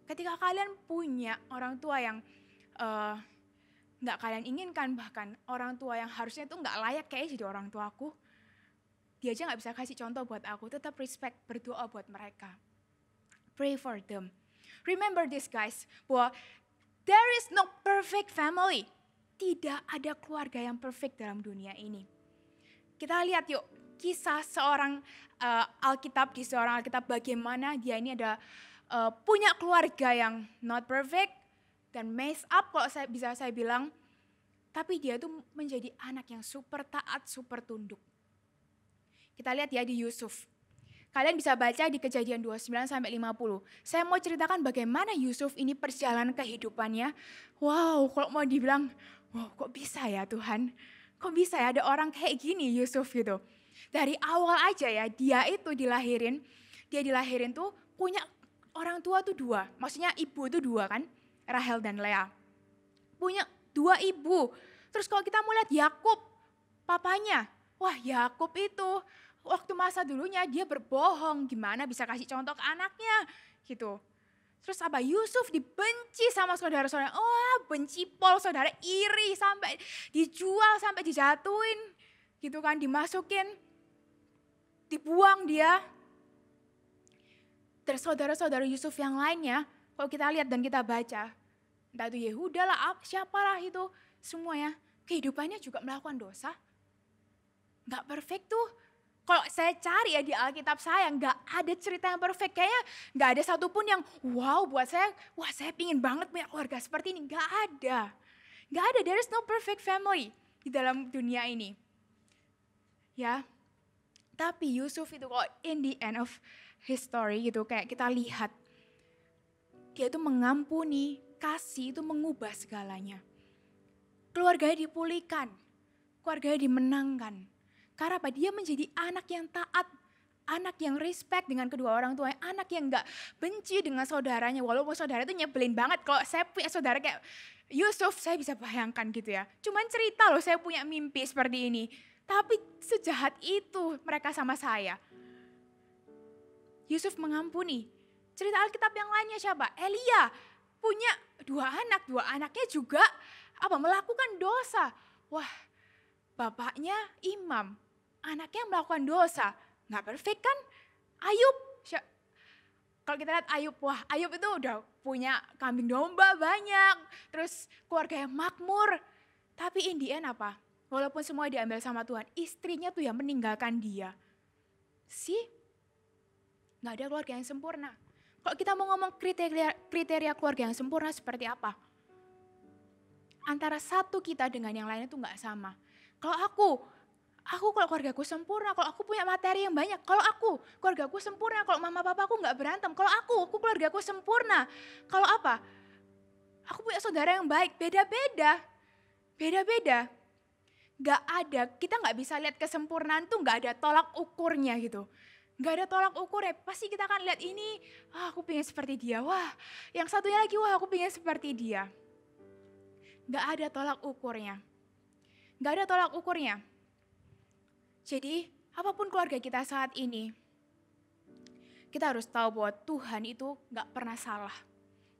Ketika kalian punya orang tua yang nggak kalian inginkan, bahkan orang tua yang harusnya tuh nggak layak kayak jadi orang tuaku. Dia aja nggak bisa kasih contoh buat aku. Tetap respect, berdoa buat mereka. Pray for them. Remember this guys, bahwa there is no perfect family. Tidak ada keluarga yang perfect dalam dunia ini. Kita lihat yuk kisah seorang di seorang Alkitab bagaimana dia ini ada punya keluarga yang not perfect dan mess up kalau saya bilang. Tapi dia tuh menjadi anak yang super taat, super tunduk. Kita lihat ya di Yusuf. Kalian bisa baca di Kejadian 29-50. Saya mau ceritakan bagaimana Yusuf ini perjalanan kehidupannya. Wow, kalau mau dibilang, wow kok bisa ya Tuhan? Kok bisa ya ada orang kayak gini Yusuf gitu. Dari awal aja ya, dia dilahirin tuh punya orang tua tuh 2. Maksudnya ibu tuh 2 kan, Rahel dan Lea. Punya 2 ibu. Terus kalau kita mau lihat Yakub, papanya. Wah Yakub itu waktu masa dulunya dia berbohong, gimana bisa kasih contoh ke anaknya gitu. Terus apa, Yusuf dibenci sama saudara-saudara, benci pol, saudara iri, sampai dijual, sampai dijatuhin gitu kan, dimasukin, dibuang dia. Terus saudara-saudara Yusuf yang lainnya, kalau kita lihat dan kita baca, entah itu Yehuda lah, siapalah itu, semuanya kehidupannya juga melakukan dosa. Gak perfect tuh. Kalau saya cari ya di Alkitab saya, gak ada cerita yang perfect. Kayaknya gak ada satupun yang wow buat saya, wah saya pingin banget punya keluarga seperti ini. Gak ada. Gak ada, there is no perfect family di dalam dunia ini. Ya, tapi Yusuf itu kok in the end of his story gitu, kayak kita lihat. Dia itu mengampuni, kasih itu mengubah segalanya. Keluarganya dipulihkan, keluarganya dimenangkan. Karena apa? Dia menjadi anak yang taat, anak yang respect dengan kedua orang tuanya, anak yang gak benci dengan saudaranya. Walaupun saudara itu nyebelin banget, kalau saya punya saudara kayak Yusuf, saya bisa bayangkan gitu ya. Cuman cerita loh, saya punya mimpi seperti ini. Tapi sejahat itu mereka sama saya. Yusuf mengampuni. Cerita Alkitab yang lainnya siapa? Elia punya dua anaknya juga melakukan dosa. Wah, bapaknya imam, anaknya melakukan dosa. Nggak perfect kan? Ayub, kalau kita lihat Ayub, wah Ayub itu udah punya kambing domba banyak, terus keluarganya makmur. Tapi in the end apa? Walaupun semua diambil sama Tuhan, istrinya tuh yang meninggalkan dia. Nggak ada keluarga yang sempurna. Kalau kita mau ngomong kriteria keluarga yang sempurna seperti apa? Antara satu kita dengan yang lain itu nggak sama. Kalau aku kalau keluargaku sempurna, kalau aku punya materi yang banyak, kalau aku keluargaku sempurna, kalau mama papaku nggak berantem, kalau aku keluargaku sempurna. Kalau apa? Aku punya saudara yang baik, beda-beda. Gak ada, kita gak bisa lihat kesempurnaan tuh gak ada tolak ukurnya gitu. Gak ada tolak ukurnya, pasti kita akan lihat ini, aku pengen seperti dia, wah yang satunya lagi, wah aku pengen seperti dia. Gak ada tolak ukurnya. Jadi apapun keluarga kita saat ini, kita harus tahu bahwa Tuhan itu gak pernah salah.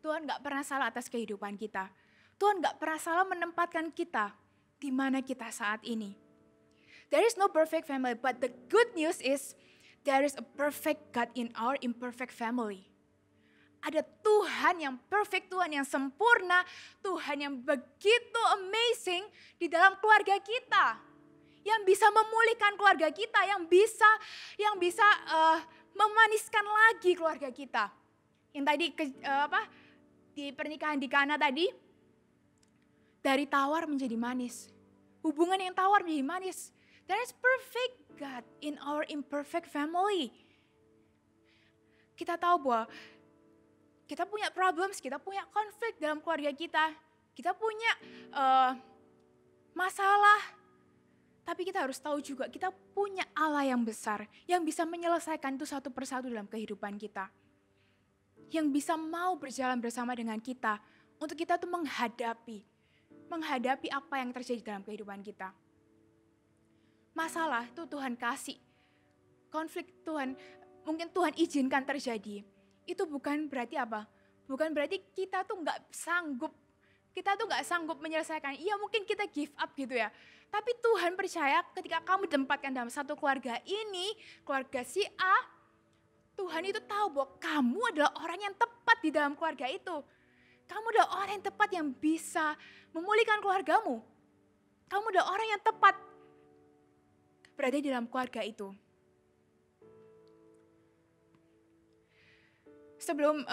Tuhan gak pernah salah atas kehidupan kita. Tuhan gak pernah salah menempatkan kita di mana kita saat ini. There is no perfect family, but the good news is there is a perfect God in our imperfect family. Ada Tuhan yang perfect, Tuhan yang sempurna, Tuhan yang begitu amazing di dalam keluarga kita. Yang bisa memulihkan keluarga kita, yang bisa memaniskan lagi keluarga kita. Yang tadi di pernikahan di Kana tadi, dari tawar menjadi manis. Hubungan yang tawar menjadi manis. There is perfect God in our imperfect family. Kita tahu bahwa kita punya problems, kita punya konflik dalam keluarga kita. Kita punya masalah. Tapi kita harus tahu juga kita punya Allah yang besar. Yang bisa menyelesaikan itu satu persatu dalam kehidupan kita. Yang bisa mau berjalan bersama dengan kita. Untuk kita tuh menghadapi apa yang terjadi dalam kehidupan kita. Masalah itu Tuhan kasih. Konflik mungkin Tuhan izinkan terjadi. Itu bukan berarti apa? Bukan berarti kita tuh gak sanggup. Kita tuh gak sanggup menyelesaikan. Iya mungkin kita give up gitu ya. Tapi Tuhan percaya ketika kamu ditempatkan dalam satu keluarga ini, keluarga si A, Tuhan itu tahu bahwa kamu adalah orang yang tepat di dalam keluarga itu. Kamu adalah orang yang tepat yang bisa memulihkan keluargamu. Kamu adalah orang yang tepat berada di dalam keluarga itu. Sebelum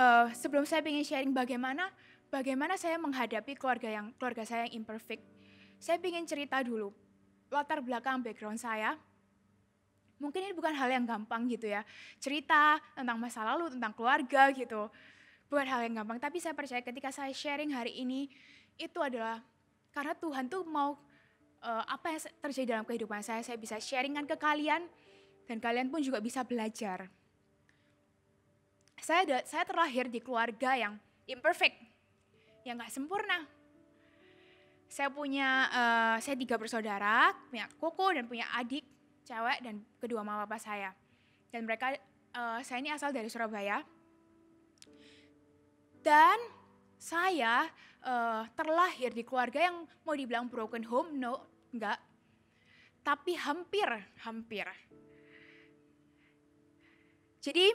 saya ingin sharing bagaimana saya menghadapi keluarga saya yang imperfect. Saya ingin cerita dulu latar belakang background saya. Mungkin ini bukan hal yang gampang gitu ya. Cerita tentang masa lalu, tentang keluarga gitu. Bukan hal yang gampang, tapi saya percaya ketika saya sharing hari ini, itu adalah karena Tuhan tuh mau apa yang terjadi dalam kehidupan saya bisa sharingkan ke kalian, dan kalian pun juga bisa belajar. Saya terlahir di keluarga yang imperfect, yang gak sempurna. Saya 3 bersaudara, punya koko dan punya adik. cewek dan kedua mama papa saya. Dan mereka, saya ini asal dari Surabaya. Dan saya terlahir di keluarga yang mau dibilang broken home, no, enggak. Tapi hampir. Jadi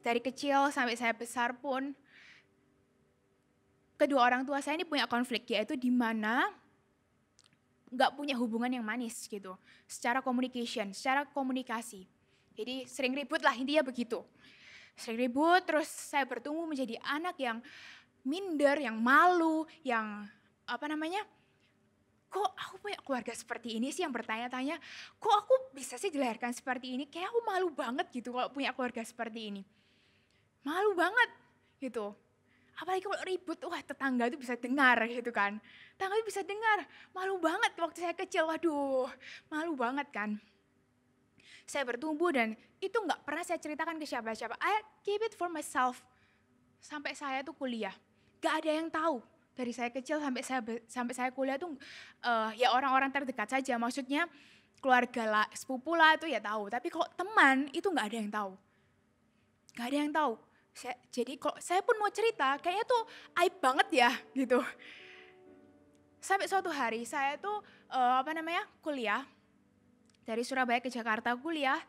dari kecil sampai saya besar pun, kedua orang tua saya ini punya konflik, yaitu di mana nggak punya hubungan yang manis gitu, secara komunikasi. Jadi sering ribut lah, intinya begitu. Sering ribut, terus saya bertumbuh menjadi anak yang minder, yang malu, yang kok aku punya keluarga seperti ini sih, yang bertanya-tanya, kok aku bisa sih dilahirkan seperti ini, kayak aku malu banget gitu kalau punya keluarga seperti ini. Malu banget gitu. Apalagi kalau ribut, wah tetangga itu bisa dengar gitu kan. Tetangga itu bisa dengar, malu banget waktu saya kecil, waduh malu banget kan. Saya bertumbuh dan itu gak pernah saya ceritakan ke siapa-siapa. I keep it for myself. Sampai saya tuh kuliah, gak ada yang tahu. Dari saya kecil sampai saya kuliah tuh ya orang-orang terdekat saja. Maksudnya keluarga lah, sepupu lah itu ya tahu. Tapi kalau teman itu gak ada yang tahu. Gak ada yang tahu. Jadi kalau saya pun mau cerita, kayaknya tuh aib banget ya gitu. Sampai suatu hari saya tuh kuliah dari Surabaya ke Jakarta, kuliah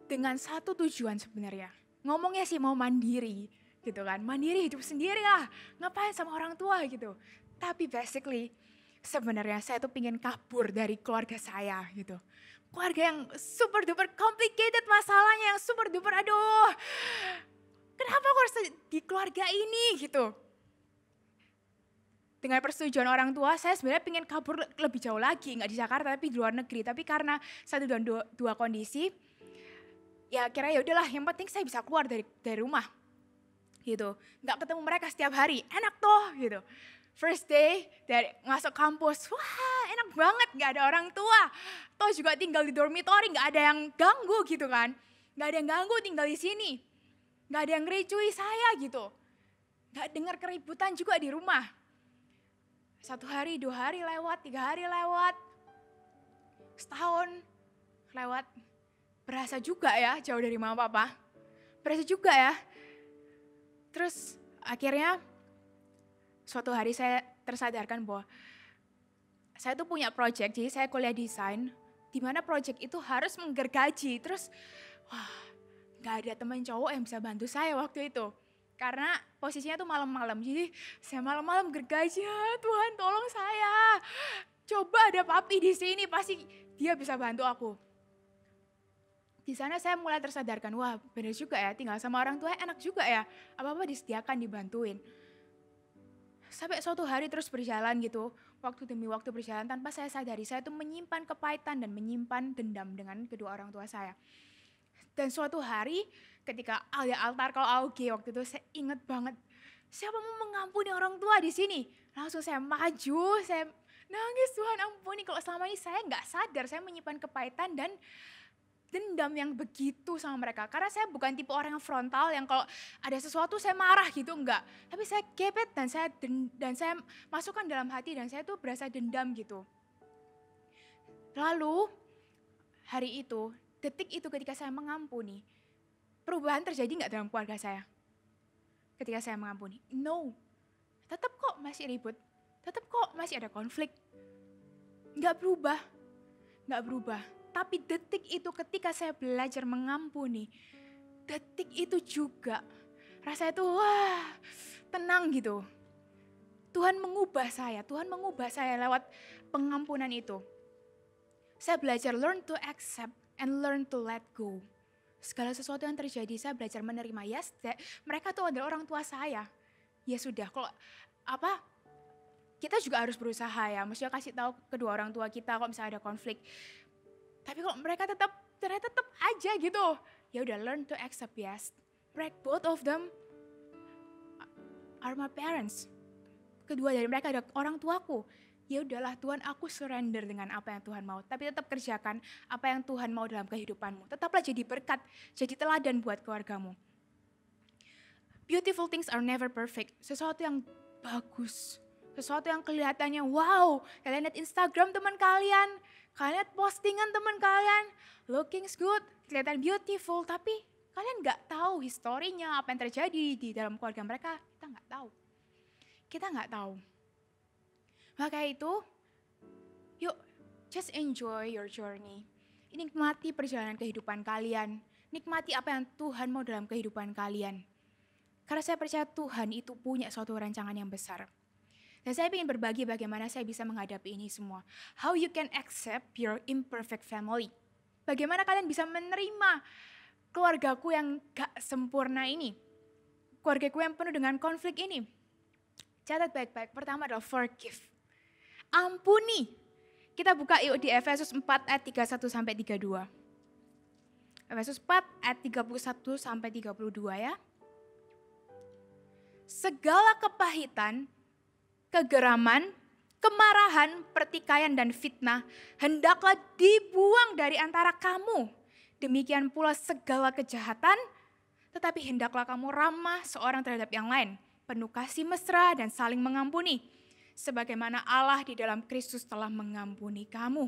dengan satu tujuan sebenarnya. Ngomongnya sih mau mandiri gitu kan, mandiri hidup sendiri lah, ngapain sama orang tua gitu. Tapi basically sebenarnya saya tuh pengen kabur dari keluarga saya gitu. Keluarga yang super duper complicated masalahnya, yang super duper aduh. Kenapa aku harus di keluarga ini gitu. Dengan persetujuan orang tua, saya sebenarnya pengen kabur lebih jauh lagi, nggak di Jakarta tapi di luar negeri. Tapi karena satu dan dua kondisi, ya akhirnya ya udahlah, yang penting saya bisa keluar dari rumah, gitu. Nggak ketemu mereka setiap hari, enak toh, gitu. First day dari masuk kampus, wah enak banget, nggak ada orang tua. Toh juga tinggal di dormitory, nggak ada yang ganggu gitu kan. Nggak ada yang ganggu tinggal di sini. Nggak ada yang ngericui saya gitu. Nggak dengar keributan juga di rumah. 1 hari, 2 hari lewat, 3 hari lewat. Setahun lewat. Berasa juga ya jauh dari mama papa. Berasa juga ya. Terus akhirnya suatu hari saya tersadarkan bahwa saya tuh punya project, jadi saya kuliah desain. Di mana project itu harus menggergaji. Terus wah, gak ada teman cowok yang bisa bantu saya waktu itu. Karena posisinya tuh malam-malam. Jadi saya malam-malam gergaji, ya Tuhan tolong saya. Coba ada papi di sini, pasti dia bisa bantu aku. Di sana saya mulai tersadarkan, wah benar juga ya, tinggal sama orang tua enak juga ya. Apa-apa disediakan, dibantuin. Sampai suatu hari terus berjalan gitu, waktu demi waktu berjalan tanpa saya sadari, saya tuh menyimpan kepahitan dan menyimpan dendam dengan kedua orang tua saya. Dan suatu hari ketika ada altar kalau AUG waktu itu saya ingat banget, siapa mau mengampuni orang tua di sini? Langsung saya maju, saya nangis, Tuhan ampuni kalau selama ini saya nggak sadar saya menyimpan kepahitan dan dendam yang begitu sama mereka. Karena saya bukan tipe orang yang frontal yang kalau ada sesuatu saya marah gitu, enggak. Tapi saya kepet dan saya masukkan dalam hati dan saya tuh berasa dendam gitu. Lalu hari itu, detik itu ketika saya mengampuni, perubahan terjadi enggak dalam keluarga saya? Ketika saya mengampuni, no. Tetap kok masih ribut, tetap kok masih ada konflik. Enggak berubah, enggak berubah. Tapi detik itu ketika saya belajar mengampuni, detik itu juga rasanya tuh wah tenang gitu. Tuhan mengubah saya lewat pengampunan itu. Saya belajar learn to accept and learn to let go. Segala sesuatu yang terjadi saya belajar menerima. Yes, mereka tuh adalah orang tua saya. Ya sudah, kalau kita juga harus berusaha ya. Maksudnya kasih tahu kedua orang tua kita kalau misalnya ada konflik. Tapi kalau mereka tetap aja gitu. Ya udah learn to accept, yes. Both of them are my parents. Kedua dari mereka ada orang tuaku. Ya udahlah Tuhan, aku surrender dengan apa yang Tuhan mau. Tapi tetap kerjakan apa yang Tuhan mau dalam kehidupanmu. Tetaplah jadi berkat, jadi teladan buat keluargamu. Beautiful things are never perfect. Sesuatu yang bagus Sesuatu yang kelihatannya wow. Kalian lihat Instagram teman kalian. Kalian lihat postingan teman kalian. Looking good, kelihatan beautiful. Tapi kalian gak tahu historinya, apa yang terjadi di dalam keluarga mereka. Kita gak tahu. Kita gak tahu. Maka itu, yuk just enjoy your journey. Nikmati perjalanan kehidupan kalian. Nikmati apa yang Tuhan mau dalam kehidupan kalian. Karena saya percaya Tuhan itu punya suatu rancangan yang besar. Dan saya ingin berbagi bagaimana saya bisa menghadapi ini semua. How you can accept your imperfect family. Bagaimana kalian bisa menerima keluargaku yang gak sempurna ini. Keluargaku yang penuh dengan konflik ini. Catat baik-baik. Pertama adalah forgive. Ampuni. Kita buka yuk di Efesus 4 ayat 31 sampai 32. Efesus 4 ayat 31 sampai 32 ya. Segala kepahitan, kegeraman, kemarahan, pertikaian dan fitnah hendaklah dibuang dari antara kamu. Demikian pula segala kejahatan, tetapi hendaklah kamu ramah seorang terhadap yang lain, penuh kasih mesra dan saling mengampuni, sebagaimana Allah di dalam Kristus telah mengampuni kamu.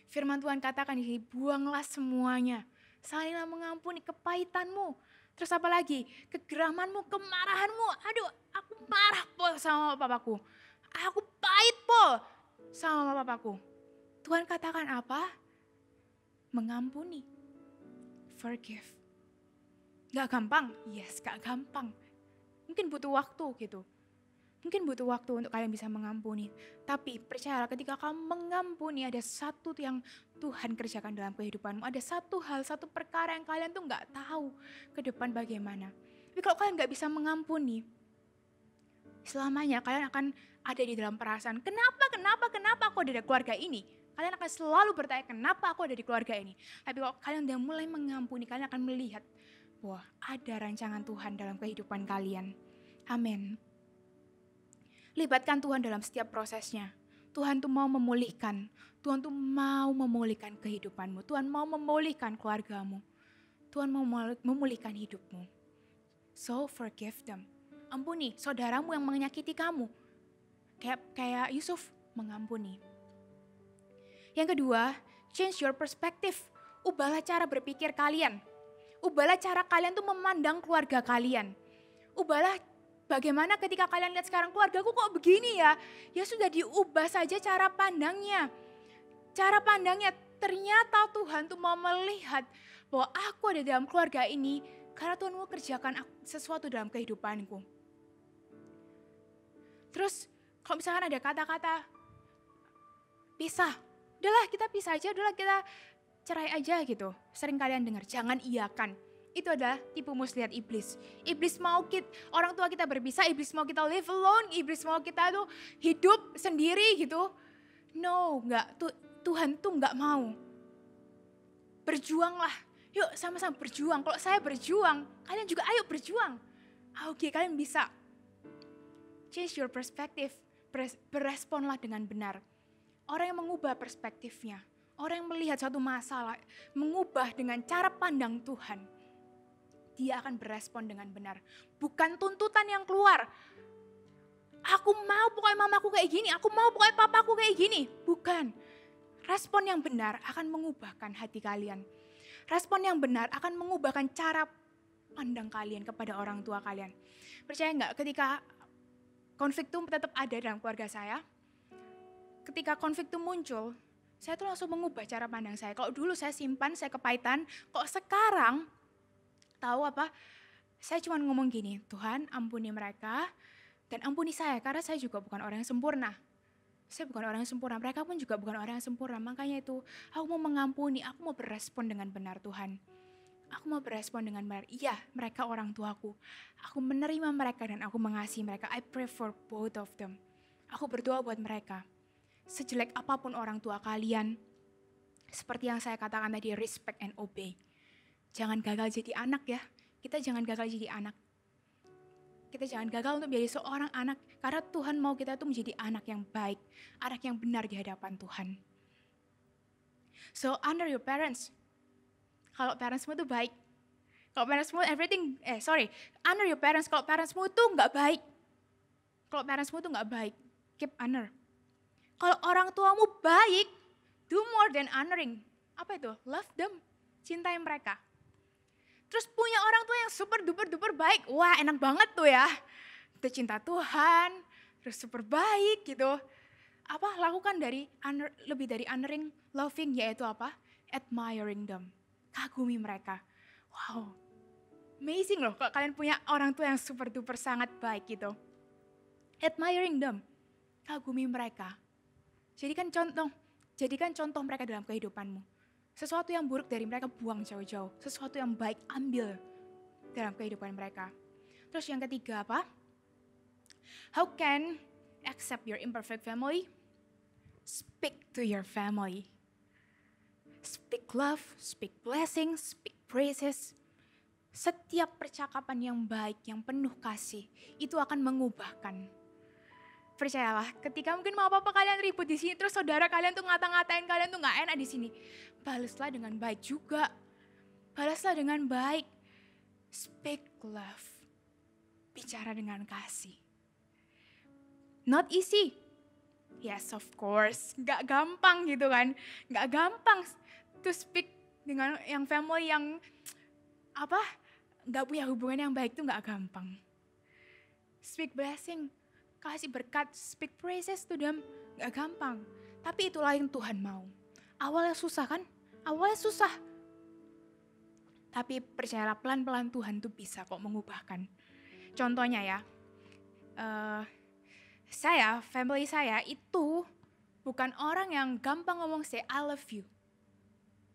Firman Tuhan katakan di sini, buanglah semuanya, salinglah mengampuni kepahitanmu. Terus apa lagi? Kegeramanmu, kemarahanmu. Aduh, aku marah Pol sama papaku. Aku pahit Pol sama papaku. Tuhan katakan apa? Mengampuni. Forgive. Gak gampang? Yes, gak gampang. Mungkin butuh waktu gitu. Mungkin butuh waktu untuk kalian bisa mengampuni. Tapi percayalah ketika kamu mengampuni ada satu yang Tuhan kerjakan dalam kehidupanmu. Ada satu hal, satu perkara yang kalian tuh gak tahu ke depan bagaimana. Tapi kalau kalian gak bisa mengampuni, selamanya kalian akan ada di dalam perasaan. Kenapa aku ada di keluarga ini? Kalian akan selalu bertanya kenapa aku ada di keluarga ini. Tapi kalau kalian udah mulai mengampuni, kalian akan melihat bahwa ada rancangan Tuhan dalam kehidupan kalian. Amin. Libatkan Tuhan dalam setiap prosesnya. Tuhan tuh mau memulihkan. Tuhan tuh mau memulihkan kehidupanmu. Tuhan mau memulihkan keluargamu. Tuhan mau memulihkan hidupmu. So forgive them. Ampuni saudaramu yang menyakiti kamu. Kayak Yusuf mengampuni. Yang kedua, change your perspective. Ubahlah cara berpikir kalian. Ubahlah cara kalian tuh memandang keluarga kalian. Ubahlah bagaimana ketika kalian lihat sekarang keluargaku kok begini ya? Ya sudah diubah saja cara pandangnya. Cara pandangnya ternyata Tuhan tuh mau melihat bahwa aku ada dalam keluarga ini karena Tuhan mau kerjakan sesuatu dalam kehidupanku. Terus kalau misalkan ada kata-kata pisah, udahlah kita pisah aja, udahlah kita cerai aja gitu. Sering kalian dengar, jangan iyakan. Itu adalah tipu muslihat iblis. Iblis mau orang tua kita berpisah, iblis mau kita live alone, iblis mau kita tuh hidup sendiri gitu. No, enggak. Tuhan tuh enggak mau. Berjuanglah. Yuk sama-sama berjuang. Kalau saya berjuang, kalian juga ayo berjuang. Oke, kalian bisa. Change your perspective. Beresponlah dengan benar. Orang yang mengubah perspektifnya, orang yang melihat suatu masalah, mengubah dengan cara pandang Tuhan, dia akan berespon dengan benar. Bukan tuntutan yang keluar. Aku mau pokoknya mamaku kayak gini, aku mau pokoknya papaku kayak gini. Bukan. Respon yang benar akan mengubahkan hati kalian. Respon yang benar akan mengubahkan cara pandang kalian kepada orang tua kalian. Percaya nggak ketika konflik itu tetap ada dalam keluarga saya, ketika konflik itu muncul, saya tuh langsung mengubah cara pandang saya. Kalau dulu saya simpan, saya kepahitan, kok sekarang tahu apa? Saya cuma ngomong gini, Tuhan ampuni mereka dan ampuni saya karena saya juga bukan orang yang sempurna. Saya bukan orang yang sempurna, mereka pun juga bukan orang yang sempurna. Makanya itu aku mau mengampuni, aku mau berespon dengan benar Tuhan. Aku mau berespon dengan benar, iya mereka orang tuaku. Aku menerima mereka dan aku mengasihi mereka. I pray for both of them. Aku berdoa buat mereka. Sejelek apapun orang tua kalian, seperti yang saya katakan tadi, respect and obey. Jangan gagal jadi anak ya. Kita jangan gagal jadi anak. Kita jangan gagal untuk menjadi seorang anak. Karena Tuhan mau kita tuh menjadi anak yang baik. Anak yang benar di hadapan Tuhan. So honor your parents. Kalau parentsmu tuh baik. Kalau parentsmu honor your parents. Kalau parentsmu tuh gak baik. kalau parentsmu tuh nggak baik, keep honor. Kalau orang tuamu baik, do more than honoring. Apa itu? Love them, cintai mereka. Terus punya orang tua yang super duper baik, wah enak banget tuh ya. Itu cinta Tuhan, terus super baik gitu. Apa lakukan lebih dari honoring, loving, yaitu apa? Admiring them, kagumi mereka. Wow, amazing loh kalau kalian punya orang tua yang super duper sangat baik gitu. Admiring them, kagumi mereka. Jadikan contoh mereka dalam kehidupanmu. Sesuatu yang buruk dari mereka buang jauh-jauh. Sesuatu yang baik ambil dalam kehidupan mereka. Terus yang ketiga apa? How can accept your imperfect family? Speak to your family. Speak love, speak blessing, speak praises. Setiap percakapan yang baik, yang penuh kasih, itu akan mengubahkan. Percayalah, ketika mungkin mama papa kalian ribut di sini, terus saudara kalian tuh ngata-ngatain kalian tuh nggak enak di sini, balaslah dengan baik juga. Balaslah dengan baik. Speak love. Bicara dengan kasih. Not easy. Yes, of course. Nggak gampang gitu kan. Nggak gampang to speak dengan yang family yang nggak punya hubungan yang baik tuh nggak gampang. Speak blessing. Kasih berkat, speak praises to them, gak gampang. Tapi itulah yang Tuhan mau. Awalnya susah kan? Awalnya susah. Tapi percayalah pelan-pelan Tuhan tuh bisa kok mengubahkan. Contohnya ya, family saya itu bukan orang yang gampang ngomong say I love you.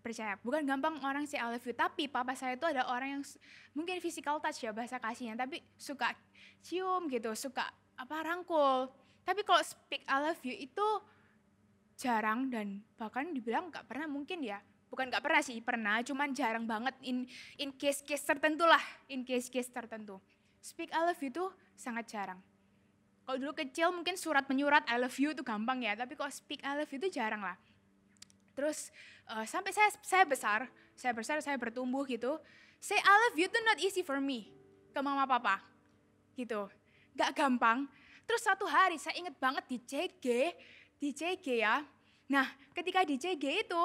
Percaya, bukan gampang orang say I love you. Tapi papa saya itu ada orang yang mungkin physical touch ya bahasa kasihnya. Tapi suka cium gitu, suka rangkul. Tapi kalau speak I love you itu jarang dan bahkan dibilang gak pernah mungkin ya. Bukan gak pernah sih, pernah, cuman jarang banget in case-case tertentu lah. In case-case tertentu. Speak I love you itu sangat jarang. Kalau dulu kecil mungkin surat menyurat I love you itu gampang ya. Tapi kalau speak I love you itu jarang lah. Terus sampai saya besar, saya bertumbuh gitu. Say I love you itu not easy for me. Ke mama papa. Gitu. Gak gampang. Terus satu hari saya ingat banget di CG ya. Nah ketika di CG itu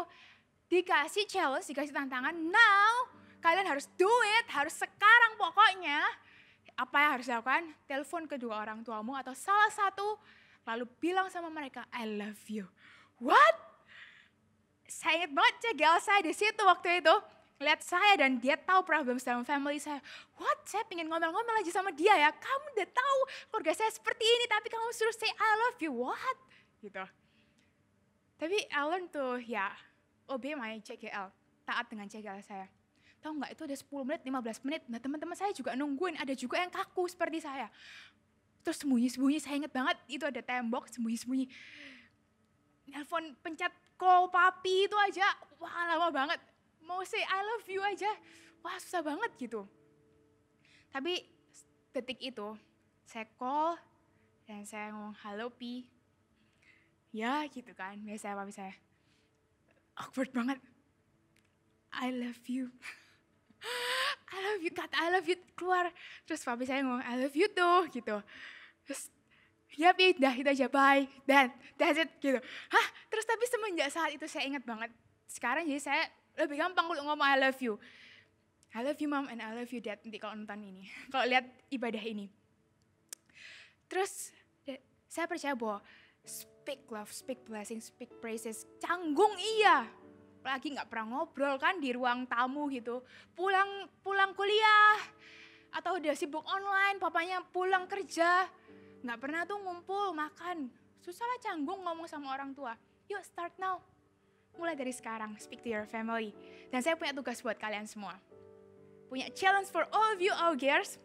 dikasih challenge, dikasih tantangan. Now kalian harus do it, harus sekarang pokoknya. Apa yang harus dilakukan? Telepon kedua orang tuamu atau salah satu. Lalu bilang sama mereka, I love you. What? Saya ingat banget CGL saya di situ waktu itu. Lihat saya dan dia tahu problem dalam family saya. What? Saya pengen ngomel-ngomel aja sama dia ya. Kamu udah tahu keluarga saya seperti ini tapi kamu suruh say I love you. What? Gitu. Tapi I learn to obey my CGL. Taat dengan CGL saya. Tahu nggak itu udah 10 menit, 15 menit. Nah teman-teman saya juga nungguin. Ada juga yang kaku seperti saya. Terus sembunyi-sembunyi saya ingat banget. Itu ada tembok sembunyi-sembunyi. Nelfon pencet call papi itu aja. Wah lama banget. Mau say I love you aja, wah susah banget gitu. Tapi detik itu saya call dan saya ngomong halo Pi. Ya gitu kan, biasa papi saya. Awkward banget. I love you. I love you, kata I love you keluar. Terus papi saya ngomong I love you tuh gitu. Terus ya Pi, dah itu aja, bye. Dan that's it gitu. Terus tapi semenjak saat itu saya ingat banget. Sekarang jadi saya lebih gampang kalau ngomong I love you. I love you mom and I love you dad. Nanti kalau nonton ini. Kalau lihat ibadah ini. Terus saya percaya bahwa speak love, speak blessing, speak praises. Canggung iya. Apalagi gak pernah ngobrol kan di ruang tamu gitu. Pulang kuliah. Atau udah sibuk online. Papanya pulang kerja. Gak pernah tuh ngumpul makan. Susah lah canggung ngomong sama orang tua. Yuk start now. Mulai dari sekarang, speak to your family. Dan saya punya tugas buat kalian semua. Punya challenge for all of you, all girls.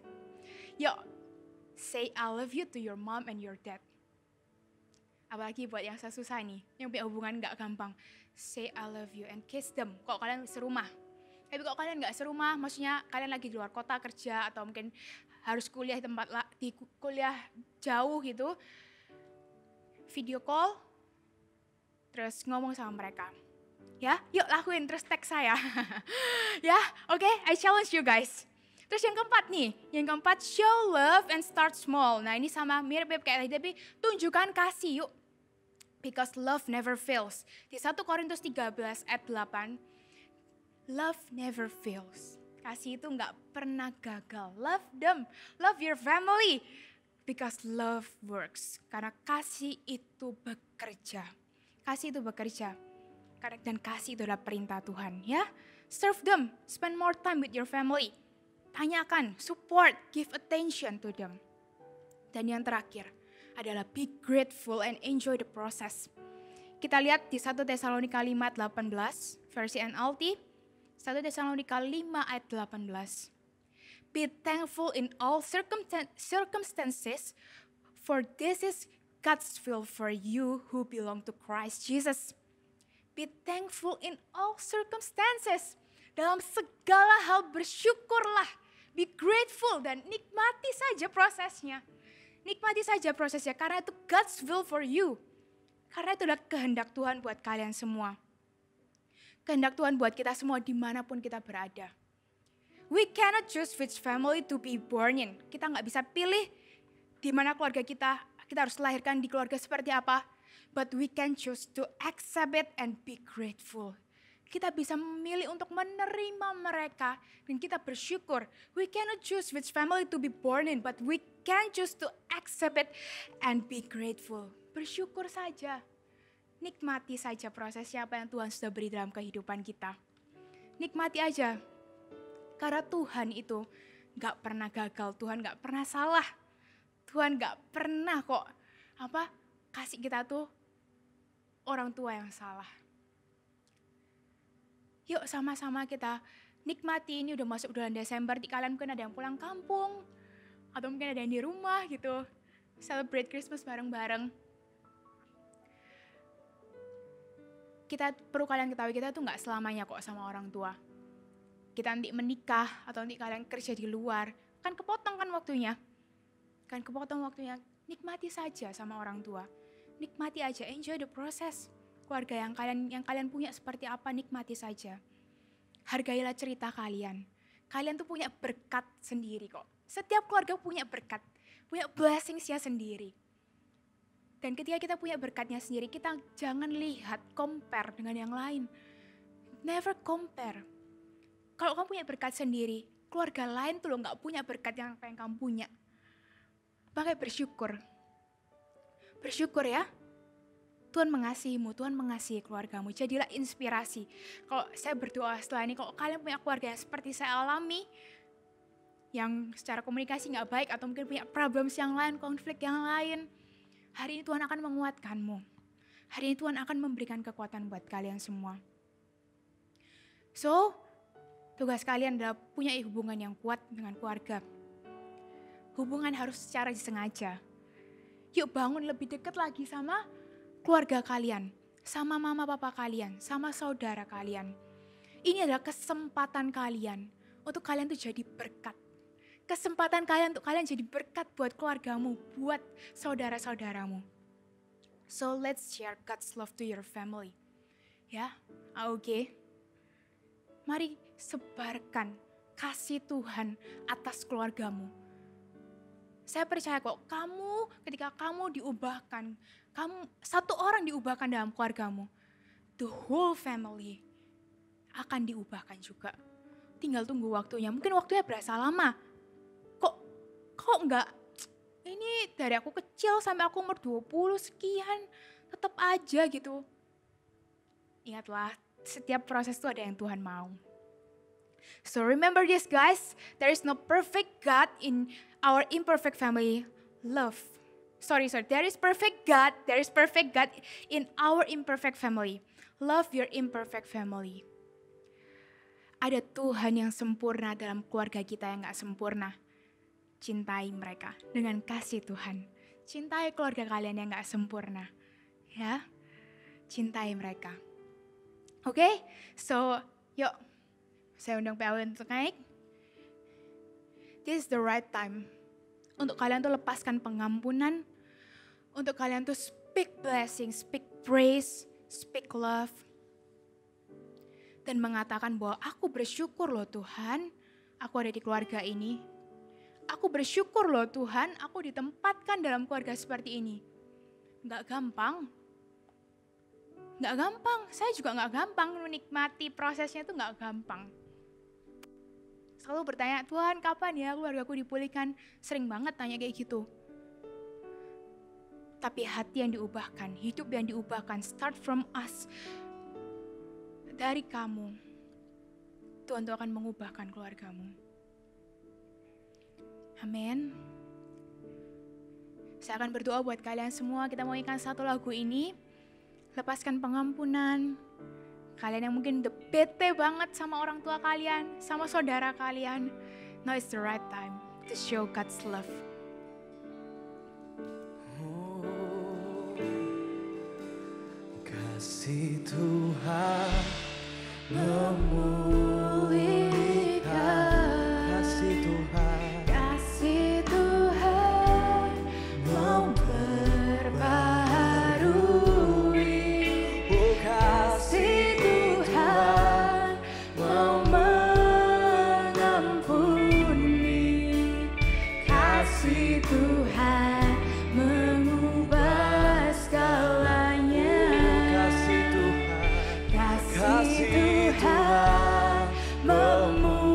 Yo, say I love you to your mom and your dad. Apalagi buat yang susah nih, yang punya hubungan gak gampang. Say I love you and kiss them. Kalau kalian serumah. Tapi kalau kalian gak serumah, maksudnya kalian lagi di luar kota kerja atau mungkin harus kuliah di kuliah jauh gitu. Video call. Terus ngomong sama mereka. Ya, yuk lakuin terus tag saya. Ya, oke, I challenge you guys. Terus yang keempat, show love and start small. Nah ini sama mirip kayak tadi, tapi tunjukkan kasih yuk. Because love never fails. Di 1 Korintus 13 ayat 8, love never fails. Kasih itu gak pernah gagal. Love them, love your family. Because love works. Karena kasih itu bekerja. Kasih itu bekerja. Dan kasih itu adalah perintah Tuhan ya. Serve them, spend more time with your family. Tanyakan, support, give attention to them. Dan yang terakhir adalah be grateful and enjoy the process. Kita lihat di 1 Tesalonika 5 ayat 18 versi NLT. 1 Tesalonika 5 ayat 18. Be thankful in all circumstances, for this is God's will for you who belong to Christ Jesus. Be thankful in all circumstances. Dalam segala hal bersyukurlah. Be grateful dan nikmati saja prosesnya. Nikmati saja prosesnya karena itu God's will for you. Karena itu adalah kehendak Tuhan buat kalian semua. Kehendak Tuhan buat kita semua dimanapun kita berada. We cannot choose which family to be born in. Kita gak bisa pilih di mana keluarga kita harus lahirkan di keluarga seperti apa. But we can choose to accept it and be grateful. Kita bisa memilih untuk menerima mereka dan kita bersyukur. We cannot choose which family to be born in, but we can choose to accept it and be grateful. Bersyukur saja. Nikmati saja prosesnya apa yang Tuhan sudah beri dalam kehidupan kita. Nikmati aja. Karena Tuhan itu gak pernah gagal, Tuhan gak pernah salah. Tuhan gak pernah kok kasih kita tuh orang tua yang salah. Yuk sama-sama kita nikmati, ini udah masuk bulan Desember, kalian mungkin ada yang pulang kampung, atau mungkin ada yang di rumah gitu, celebrate Christmas bareng-bareng. Perlu kalian ketahui, kita tuh gak selamanya kok sama orang tua. Kita nanti menikah, atau nanti kalian kerja di luar, kan kepotong kan waktunya. Nikmati saja sama orang tua. Nikmati aja, enjoy the process. Keluarga yang kalian punya seperti apa, nikmati saja. Hargailah cerita kalian. Kalian tuh punya berkat sendiri kok. Setiap keluarga punya berkat, punya blessingsnya sendiri. Dan ketika kita punya berkatnya sendiri, kita jangan lihat, compare dengan yang lain. Never compare. Kalau kamu punya berkat sendiri, keluarga lain tuh gak punya berkat yang apa yang kamu punya. Makanya bersyukur. Bersyukur ya. Tuhan mengasihimu, Tuhan mengasihi keluargamu. Jadilah inspirasi. Kalau saya berdoa setelah ini, kalau kalian punya keluarga yang seperti saya alami, yang secara komunikasi gak baik, atau mungkin punya problems yang lain, konflik yang lain, hari ini Tuhan akan menguatkanmu. Hari ini Tuhan akan memberikan kekuatan buat kalian semua. So, tugas kalian adalah punya hubungan yang kuat dengan keluarga. Hubungan harus secara disengaja. Yuk bangun lebih dekat lagi sama keluarga kalian, sama mama papa kalian, sama saudara kalian. Ini adalah kesempatan kalian untuk kalian tuh jadi berkat. Kesempatan kalian untuk kalian jadi berkat buat keluargamu, buat saudara-saudaramu. So let's share God's love to your family. Ya, oke. Mari sebarkan kasih Tuhan atas keluargamu. Saya percaya kok ketika kamu diubahkan, satu orang diubahkan dalam keluargamu, the whole family akan diubahkan juga. Tinggal tunggu waktunya. Mungkin waktunya berasa lama. Kok enggak? Ini dari aku kecil sampai aku umur 20 sekian, tetap aja gitu. Ingatlah, setiap proses itu ada yang Tuhan mau. So remember this guys, there is no perfect God in our imperfect family. There is perfect God in our imperfect family. Love your imperfect family. Ada Tuhan yang sempurna dalam keluarga kita yang gak sempurna. Cintai mereka dengan kasih Tuhan. Cintai keluarga kalian yang gak sempurna. Ya, cintai mereka. Oke, so yuk. Saya undang PAW untuk naik. This is the right time. Untuk kalian tuh lepaskan pengampunan. Untuk kalian tuh speak blessing, speak praise, speak love. Dan mengatakan bahwa aku bersyukur loh Tuhan. aku ada di keluarga ini. Aku bersyukur loh Tuhan, aku ditempatkan dalam keluarga seperti ini. Nggak gampang. Nggak gampang, saya juga nggak gampang menikmati prosesnya itu nggak gampang. Selalu bertanya, Tuhan kapan ya keluargaku dipulihkan? Sering banget tanya kayak gitu. Tapi hati yang diubahkan, hidup yang diubahkan, start from us. Dari kamu, Tuhan akan mengubahkan keluargamu. Amin. Saya akan berdoa buat kalian semua. Kita mau nyanyikan satu lagu ini. Lepaskan pengampunan. Kalian yang mungkin udah bete banget sama orang tua kalian, sama saudara kalian. Now is the right time to show God's love. Kasih Tuhan memulihkan, kasih Tuhan, Kasih Tuhan memperbaharui, oh kasih Tuhan mau mengampuni, kasih Tuhan mengubah segalanya, kasih Tuhan, kasih Tuhan memulihkan,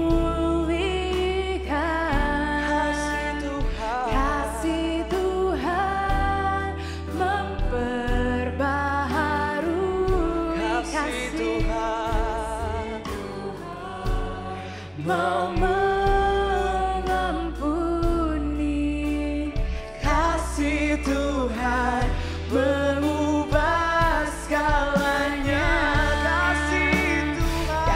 kasih Tuhan memperbaharui, kasih Tuhan mau mengampuni, kasih Tuhan mengubah segalanya, kasih Tuhan,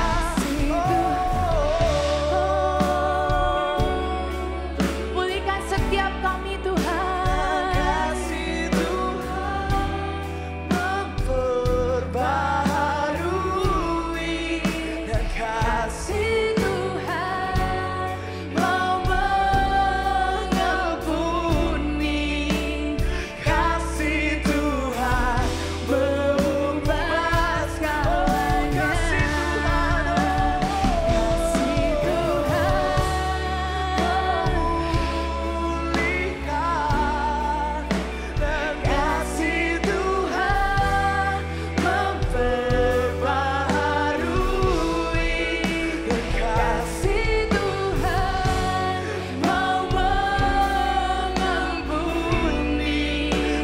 pulihkan setiap kami Tuhan, kasih Tuhan memperbaharui, dan kasih Tuhan mau mengampuni, kasih Tuhan mengubah segalanya, kasih Tuhan memulihkan, dan kasih Tuhan memperbaharui, dan kasih Tuhan mau mengampuni,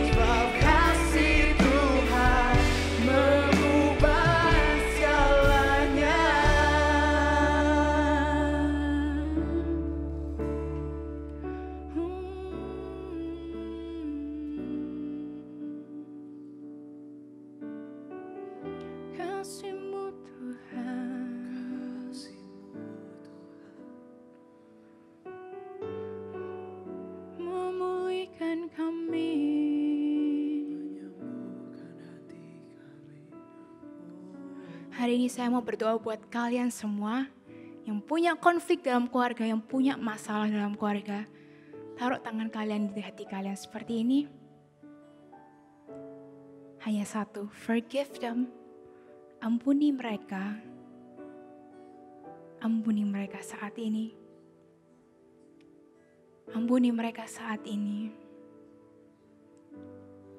sebab kasih Tuhan mengubah segalanya. Kasih-Mu Tuhan, memulihkan kami, Hari ini saya mau berdoa buat kalian semua yang punya konflik dalam keluarga, yang punya masalah dalam keluarga. Taruh tangan kalian di hati kalian seperti ini. Hanya satu, forgive them. Ampuni mereka. Ampuni mereka saat ini. Ampuni mereka saat ini.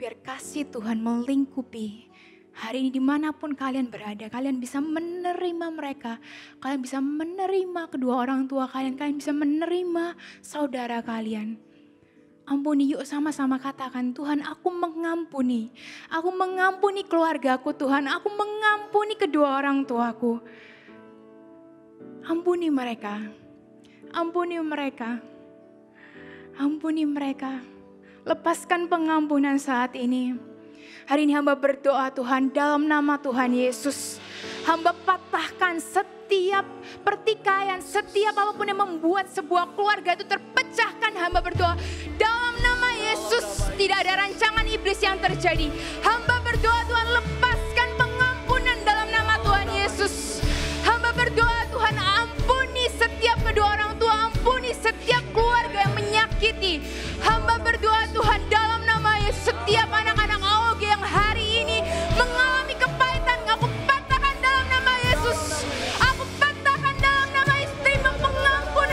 Biar kasih Tuhan melingkupi hari ini dimanapun kalian berada. Kalian bisa menerima mereka. Kalian bisa menerima kedua orang tua kalian. Kalian bisa menerima saudara kalian. Ampuni, yuk sama-sama katakan, Tuhan aku mengampuni. Aku mengampuni keluargaku Tuhan. Aku mengampuni kedua orang tuaku. Ampuni mereka. Ampuni mereka. Ampuni mereka. Lepaskan pengampunan saat ini. Hari ini hamba berdoa Tuhan dalam nama Tuhan Yesus. Hamba patahkan setiap pertikaian, setiap apapun yang membuat sebuah keluarga itu terpecahkan. Hamba berdoa dalam nama Yesus, tidak ada rancangan iblis yang terjadi. Hamba berdoa Tuhan lepaskan pengampunan dalam nama Tuhan Yesus. Hamba berdoa Tuhan ampuni setiap kedua orang tua, ampuni setiap keluarga yang menyakiti. Hamba berdoa Tuhan dalam nama Yesus, setiap anak-anak AOG yang hari ini mengalami kepahitan, aku patahkan dalam nama Yesus. Aku patahkan dalam nama Yesus, terima pengampunan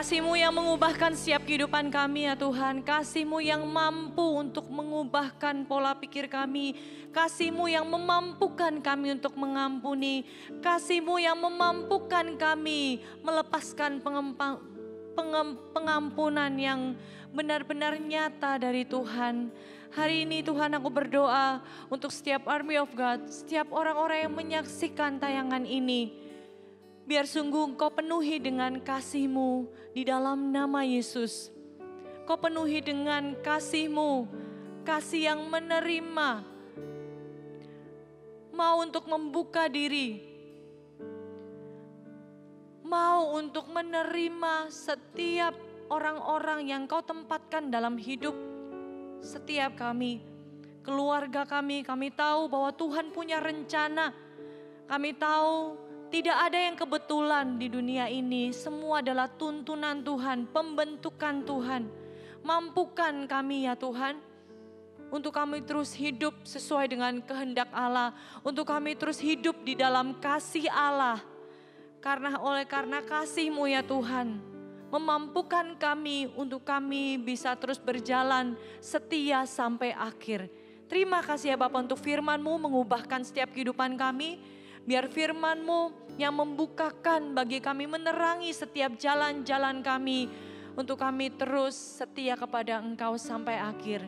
Kasih-Mu yang mengubahkan setiap kehidupan kami ya Tuhan. Kasih-Mu yang mampu untuk mengubahkan pola pikir kami. Kasih-Mu yang memampukan kami untuk mengampuni. Kasih-Mu yang memampukan kami melepaskan pengampunan yang benar-benar nyata dari Tuhan. Hari ini Tuhan aku berdoa untuk setiap Army of God, setiap orang-orang yang menyaksikan tayangan ini. Biar sungguh Engkau penuhi dengan kasih-Mu di dalam nama Yesus. Kau penuhi dengan kasih-Mu, kasih yang menerima, mau untuk membuka diri, mau untuk menerima setiap orang-orang yang Kau tempatkan dalam hidup setiap kami, keluarga kami. Kami tahu bahwa Tuhan punya rencana. Kami tahu tidak ada yang kebetulan di dunia ini. Semua adalah tuntunan Tuhan, pembentukan Tuhan. Mampukan kami ya Tuhan, untuk kami terus hidup sesuai dengan kehendak Allah. Untuk kami terus hidup di dalam kasih Allah. Karena kasih-Mu ya Tuhan, memampukan kami untuk kami bisa terus berjalan setia sampai akhir. Terima kasih ya Bapak untuk firman-Mu mengubahkan setiap kehidupan kami. Biar firman-Mu yang membukakan bagi kami, menerangi setiap jalan-jalan kami. Untuk kami terus setia kepada Engkau sampai akhir.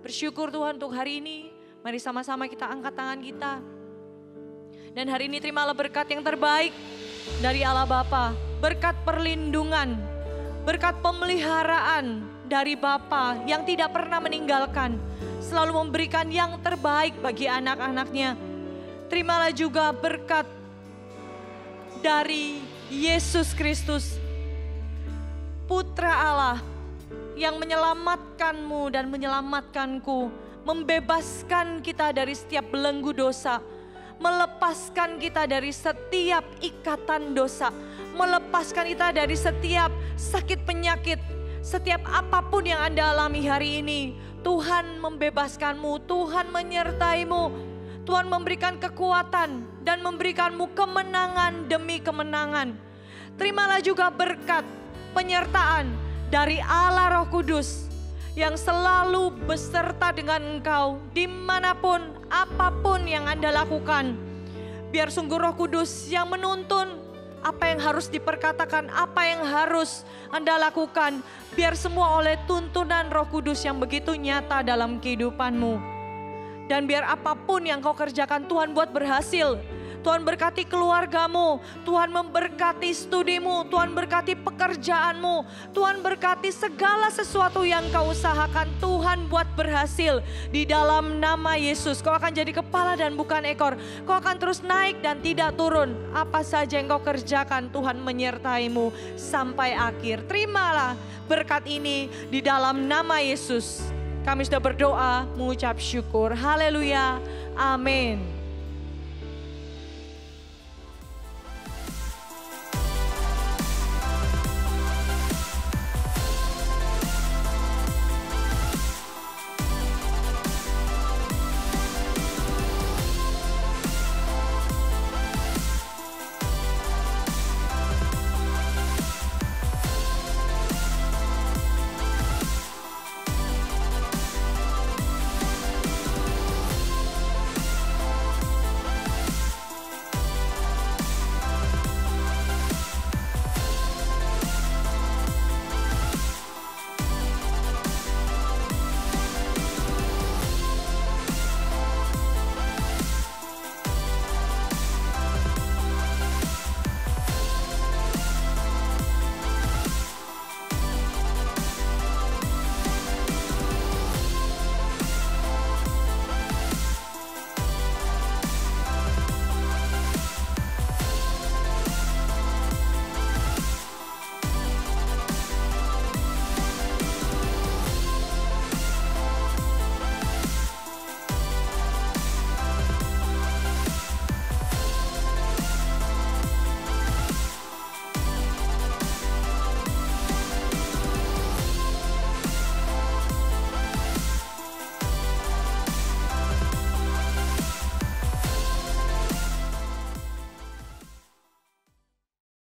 Bersyukur Tuhan untuk hari ini. Mari sama-sama kita angkat tangan kita. Dan hari ini terimalah berkat yang terbaik dari Allah Bapa. Berkat perlindungan, berkat pemeliharaan dari Bapa yang tidak pernah meninggalkan. Selalu memberikan yang terbaik bagi anak-anaknya. Terimalah juga berkat dari Yesus Kristus, Putra Allah yang menyelamatkan-Mu dan menyelamatkanku, membebaskan kita dari setiap belenggu dosa, melepaskan kita dari setiap ikatan dosa, melepaskan kita dari setiap sakit penyakit, setiap apapun yang Anda alami hari ini. Tuhan membebaskan-Mu, Tuhan menyertai-Mu. Tuhan memberikan kekuatan dan memberikan-Mu kemenangan demi kemenangan. Terimalah juga berkat penyertaan dari Allah Roh Kudus yang selalu beserta dengan engkau dimanapun, apapun yang Anda lakukan. Biar sungguh Roh Kudus yang menuntun apa yang harus diperkatakan, apa yang harus Anda lakukan. Biar semua oleh tuntunan Roh Kudus yang begitu nyata dalam kehidupanmu. Dan biar apapun yang kau kerjakan Tuhan buat berhasil. Tuhan berkati keluargamu, Tuhan memberkati studimu, Tuhan berkati pekerjaanmu, Tuhan berkati segala sesuatu yang kau usahakan, Tuhan buat berhasil di dalam nama Yesus. Kau akan jadi kepala dan bukan ekor, kau akan terus naik dan tidak turun. Apa saja yang kau kerjakan, Tuhan menyertaimu sampai akhir. Terimalah berkat ini di dalam nama Yesus. Kami sudah berdoa, mengucap syukur. Haleluya. Amin.